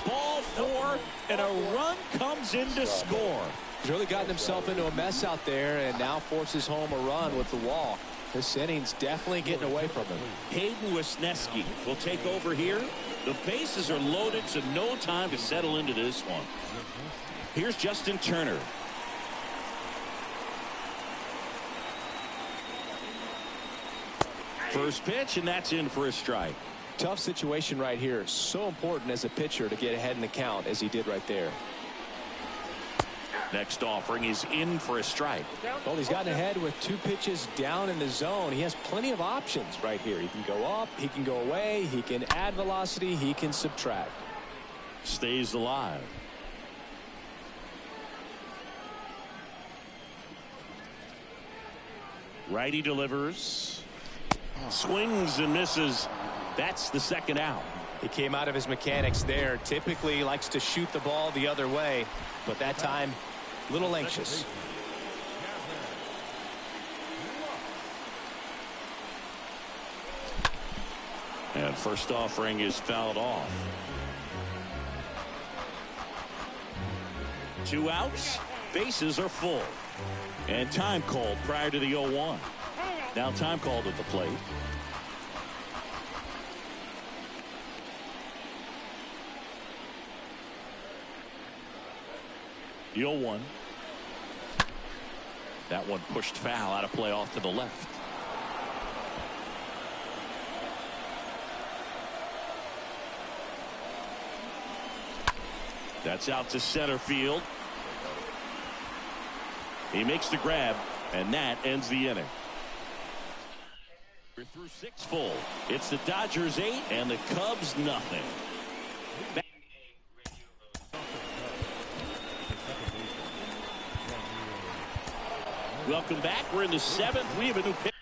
Ball 4, and a run comes in to score. He's really gotten himself into a mess out there and now forces home a run with the walk. This inning's definitely getting away from him. Hayden Wesneski will take over here. The bases are loaded, so no time to settle into this one. Here's Justin Turner. First pitch, and that's in for a strike. Tough situation right here. So important as a pitcher to get ahead in the count as he did right there. Next offering is in for a strike. Well, he's gotten ahead with 2 pitches down in the zone. He has plenty of options right here. He can go up, he can go away, he can add velocity, he can subtract. Stays alive. Righty delivers. Swings and misses. That's the 2nd out. He came out of his mechanics there. Typically he likes to shoot the ball the other way, but that time a little anxious. And first offering is fouled off. 2 outs. Bases are full. And time called prior to the 0-1. Now time called at the plate. The 0-1. That one pushed foul out of play off to the left. That's out to center field. He makes the grab, and that ends the inning. We're through 6 full. It's the Dodgers 8 and the Cubs nothing. Welcome back. We're in the 7th. We have a new pitch.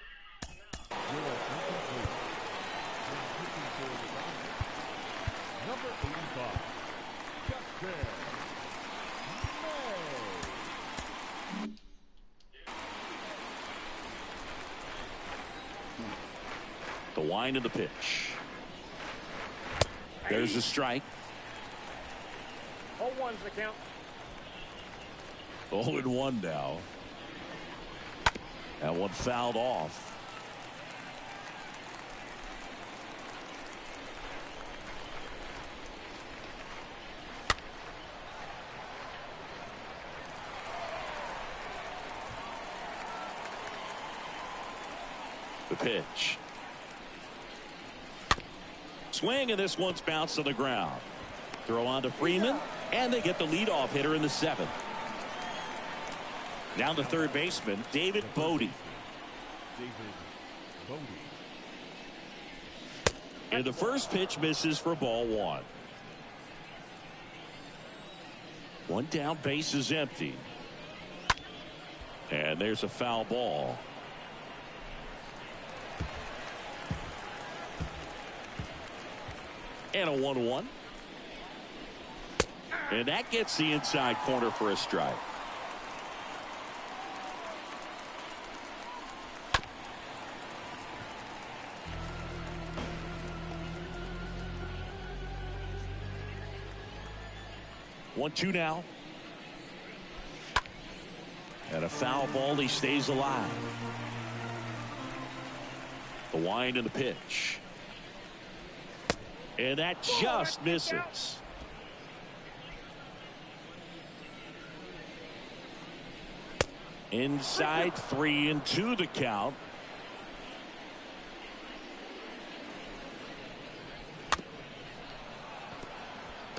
Number 85. The wind of the pitch. There's a strike. 0-1's the count. 0-1 now. That one fouled off. The pitch. Swing, and this one's bounced on the ground. Throw on to Freeman, and they get the leadoff hitter in the 7th. Down to third baseman, David Bote. And the first pitch misses for ball 1. One down, base is empty. And there's a foul ball. And a 1-1. And that gets the inside corner for a strike. One, two now. And a foul ball. He stays alive. The wind and the pitch. And that just misses. Inside 3-2 the count.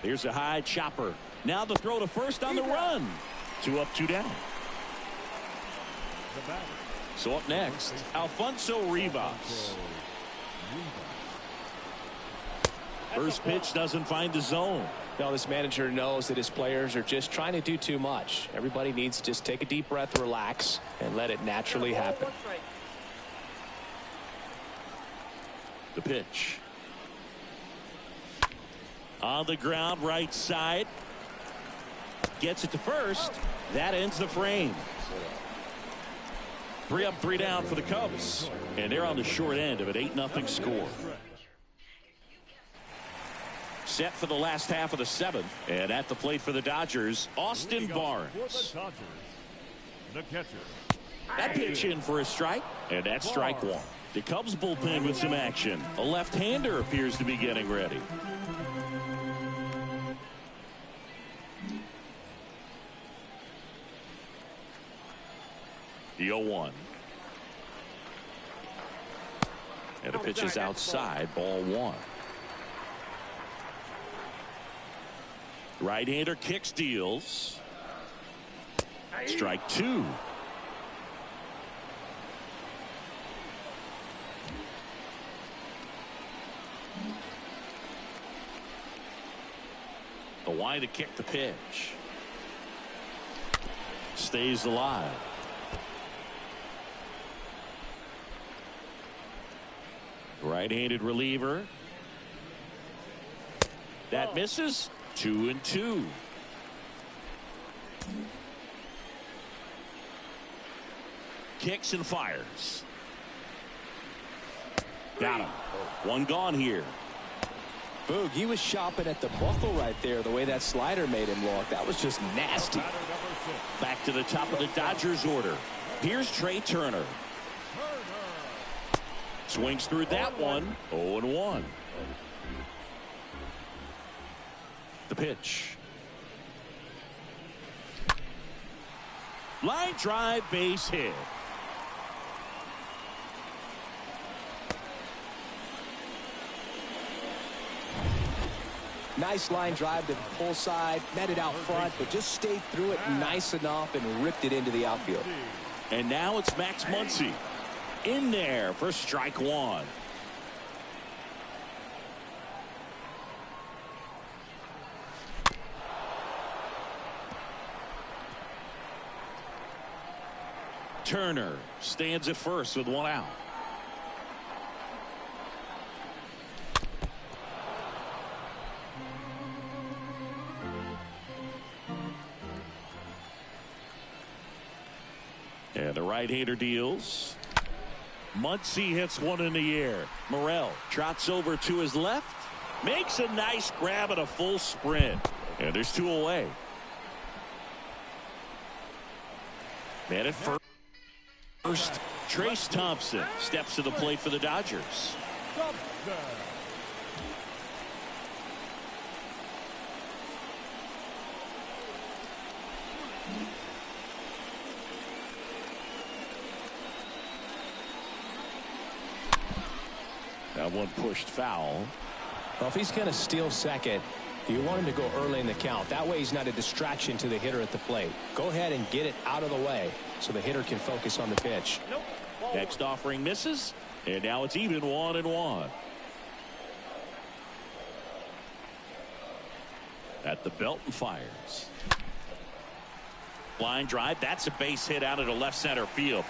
Here's a high chopper. Now the throw to first on the run. 2 up, 2 down. So up next, Alfonso Rivas. First pitch doesn't find the zone. Now this manager knows that his players are just trying to do too much. Everybody needs to just take a deep breath, relax, and let it naturally happen. The pitch. On the ground, right side. Gets it to first. That ends the frame. 3 up, 3 down for the Cubs. And they're on the short end of an 8-0 score. Set for the last half of the 7th. And at the plate for the Dodgers, Austin Barnes. The catcher. That pitch in for a strike. And that's strike 1. The Cubs bullpen with some action. A left-hander appears to be getting ready. The 0-1. And the pitch is outside, ball 1. Right-hander kicks, deals. Strike 2. The wide to kick the pitch. Stays alive. Right-handed reliever. That misses. 2-2. Kicks and fires. Got him. One gone here. Boog, he was shopping at the buckle right there, the way that slider made him look. That was just nasty. Back to the top of the Dodgers order. Here's Trey Turner. Swings through that one. 0-1. The pitch. Line drive, base hit. Nice line drive to the pull side, met it out front, but just stayed through it nice enough and ripped it into the outfield. And now it's Max Muncy in there for strike 1. Turner stands at first with 1 out. And the right-hander deals. Muncy hits one in the air. Morel trots over to his left. Makes a nice grab at a full sprint. And there's 2 away. Man at first. Trace Thompson steps to the plate for the Dodgers. That one pushed foul. Well, if he's going to steal second, you want him to go early in the count. That way he's not a distraction to the hitter at the plate. Go ahead and get it out of the way so the hitter can focus on the pitch. Nope. Next offering misses, and now it's even 1-1. At the belt and fires. Line drive. That's a base hit out into left center field.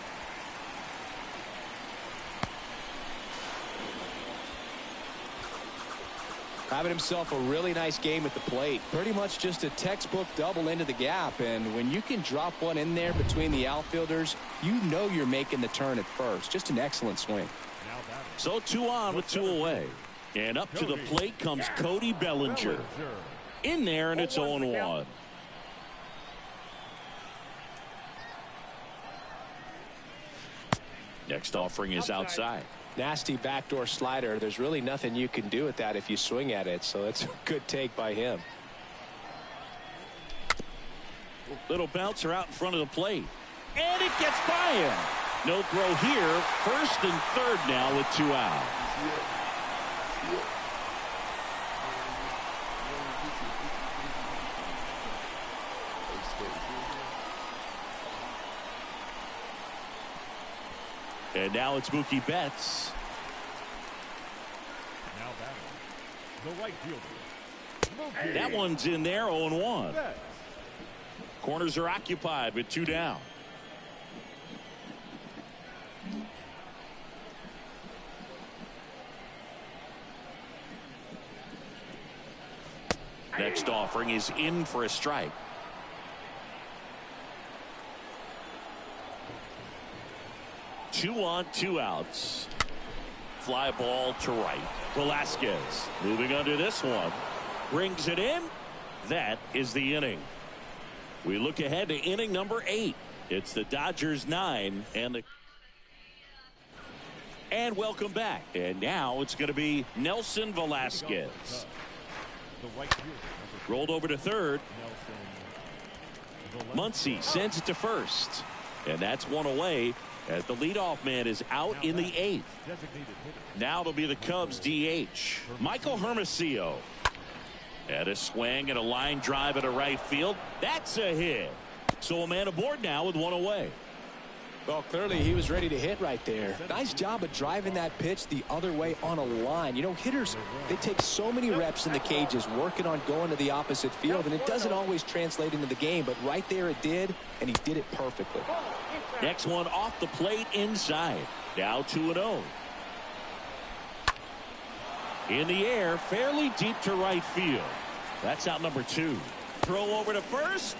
Having himself a really nice game at the plate. Pretty much just a textbook double into the gap. And when you can drop one in there between the outfielders, you know you're making the turn at first. Just an excellent swing. So 2 on with 2 away. And up to the plate comes Cody Bellinger. In there, and it's 0-1. Next offering is outside. Nasty backdoor slider. There's really nothing you can do with that if you swing at it. So it's a good take by him. Little bouncer out in front of the plate. And it gets by him. No throw here. First and third now with 2 out. And now it's Mookie Betts. Now batting, the right fielder. That one's in there, 0-1. Betts. Corners are occupied with 2 down. Next offering is in for a strike. Two on, 2 outs. Fly ball to right. Velasquez moving under this one. Brings it in. That is the inning. We look ahead to inning number 8. It's the Dodgers 9 and welcome back. And now it's going to be Nelson Velasquez. The right fielder. Rolled over to third. Nelson. Muncy sends it to first. And that's 1 away as the leadoff man is out in the 8th. Designated hitter. Now it'll be the Cubs DH. Michael Hermosillo. And a swing and a line drive at a right field. That's a hit. So a man aboard now with 1 away. Well, clearly he was ready to hit right there. Nice job of driving that pitch the other way on a line. You know, hitters, they take so many reps in the cages working on going to the opposite field, and it doesn't always translate into the game, but right there it did, and he did it perfectly. Next one off the plate inside. Now 2-0. In the air, fairly deep to right field. That's out number 2. Throw over to first.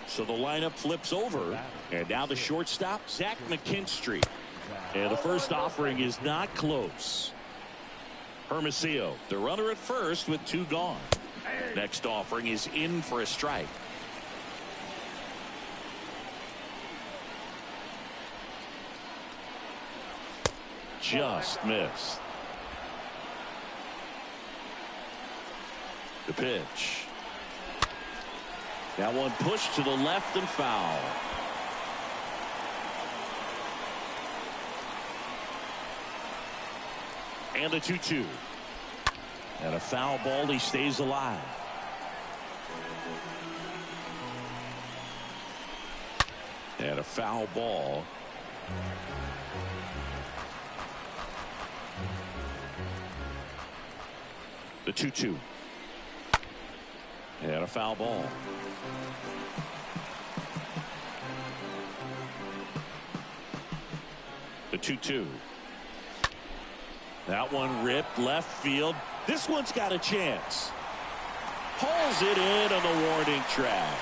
So the lineup flips over. And now the shortstop, Zach McKinstry. And the first offering is not close. Hermosillo, the runner at first with 2 gone. Next offering is in for a strike. Just missed. The pitch. That one pushed to the left and foul. And the 2-2. And a foul ball. He stays alive. And a foul ball. The 2-2. And a foul ball. The 2-2. That one ripped left field. This one's got a chance. Hauls it in on the warning track.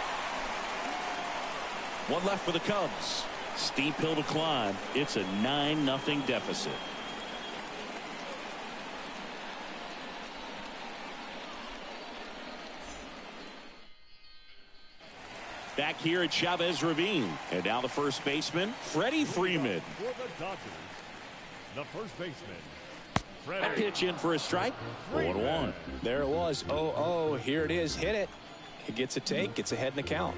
1 left for the Cubs. Steep hill to climb. It's a 9-0 deficit. Back here at Chavez Ravine. And now the first baseman, Freddie Freeman. For the Dodgers, the first baseman, That pitch in for a strike. 0-1. There it was. 0-0. Here it is. Hit it. It gets a take. Gets ahead in the count.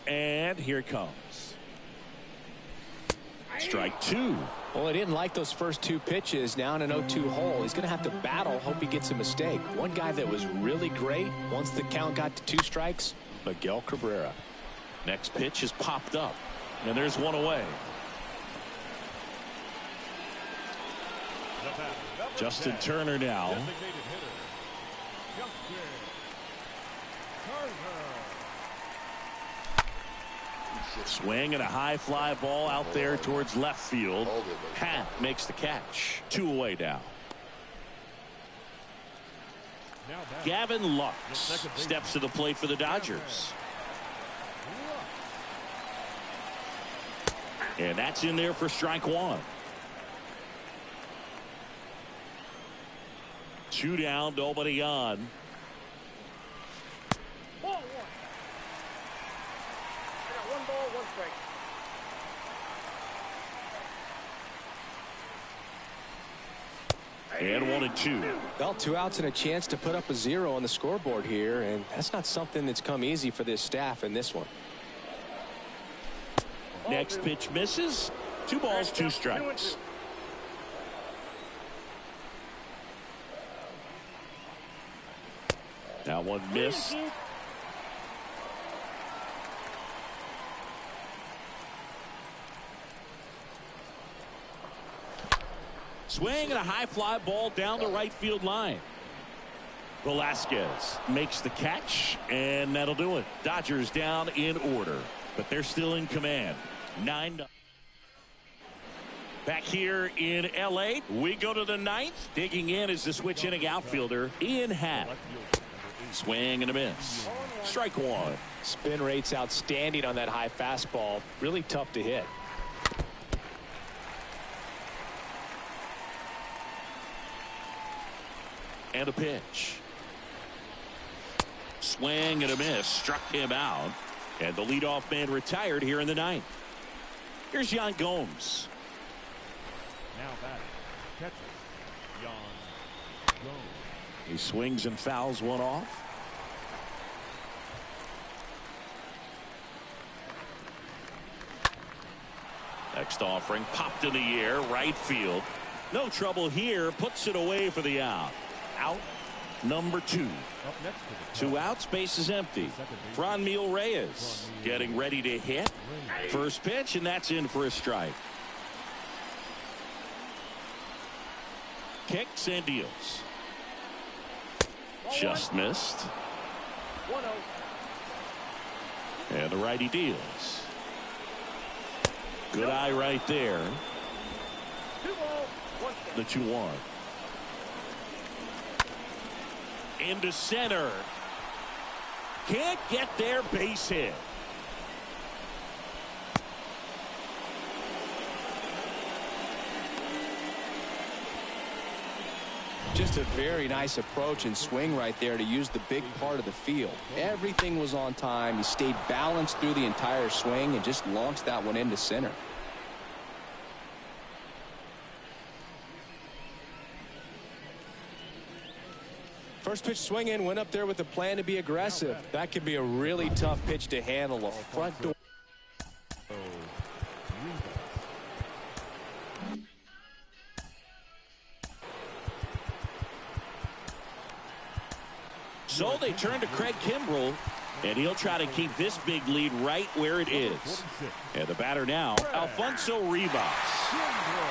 And here it comes. Strike 2. Well, he didn't like those first 2 pitches. Now in an 0-2 hole, he's going to have to battle. Hope he gets a mistake. One guy that was really great once the count got to 2 strikes, Miguel Cabrera. Next pitch is popped up. And there's one away. the batter, number Justin 10, Turner now. designated hitter, Justin Turner. Swing and a high fly ball out there towards left field. Hat makes the catch. 2 away now. Now back. Gavin Lux steps to the plate for the Dodgers. And that's in there for strike 1. 2 down, nobody on. Ball 1. I got 1 ball, 1 strike. And 1-2. Well, 2 outs and a chance to put up a 0 on the scoreboard here, and that's not something that's come easy for this staff in this one. Next pitch misses. 2 balls, 2 strikes. That one missed. Swing and a high fly ball down the right field line. Velasquez makes the catch, and that'll do it. Dodgers down in order, but they're still in command. 9. Back here in L.A., we go to the 9th. Digging in is the switch inning outfielder, Ian Happ. Swing and a miss. Strike 1. Spin rate's outstanding on that high fastball. Really tough to hit. And a pitch. Swing and a miss. Struck him out. And the leadoff man retired here in the 9th. Here's Yan Gomes. Now batting, catcher, Yan Gomes. He swings and fouls one off. Next offering popped in the air, right field. No trouble here. Puts it away for the out. Out number 2. Up next to the 2 outs, base is empty. Franmil Reyes getting ready to hit. First pitch, and that's in for a strike. Kicks and deals. Just missed. 1-0. And the righty deals. Good eye right there. 2 balls, 1 strike. The 2-1. Into center. Can't get there, base hit. Just a very nice approach and swing right there to use the big part of the field. Everything was on time. He stayed balanced through the entire swing and just launched that one into center. First pitch swing in, went up there with a plan to be aggressive. That could be a really tough pitch to handle. A front door. So they turn to Craig Kimbrell, and he'll try to keep this big lead right where it is. And the batter now, Alfonso Rivas.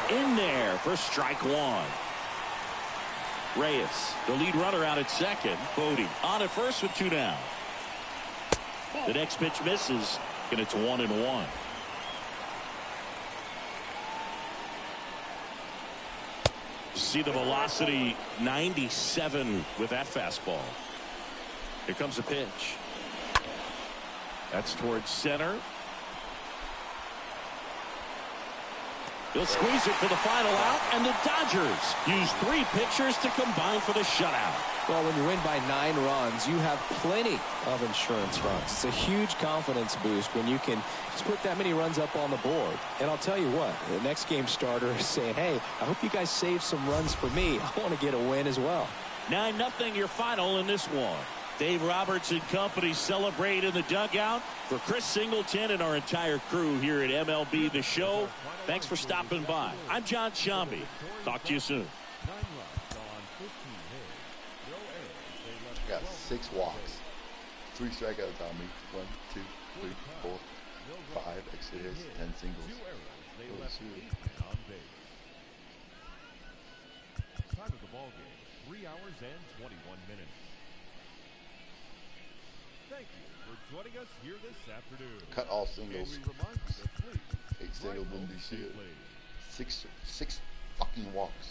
In there for strike 1. Reyes, the lead runner, out at second. Bodie on at first with 2 down. The next pitch misses, and it's 1-1. See the velocity, 97 with that fastball. Here comes a pitch. That's towards center. He'll squeeze it for the final out, and the Dodgers use 3 pitchers to combine for the shutout. Well, when you win by 9 runs, you have plenty of insurance runs. It's a huge confidence boost when you can just put that many runs up on the board. And I'll tell you what, the next game starter is saying, hey, I hope you guys save some runs for me. I want to get a win as well. 9-0 your final in this one. Dave Roberts and company celebrate in the dugout. For Chris Singleton and our entire crew here at MLB The Show, thanks for stopping by. I'm John Shambi. Talk to you soon. Got 6 walks, 3 strikeouts on me. 1, 2, 3, 4, 5 extra hits, 10 singles. Oh, shoot. Time of the ball game, 3 hours and 21 minutes. Thank you for joining us here this afternoon. Cut all singles. And we remind you that please 8 singles drive wouldn't home do shit. safely. 6 fucking walks.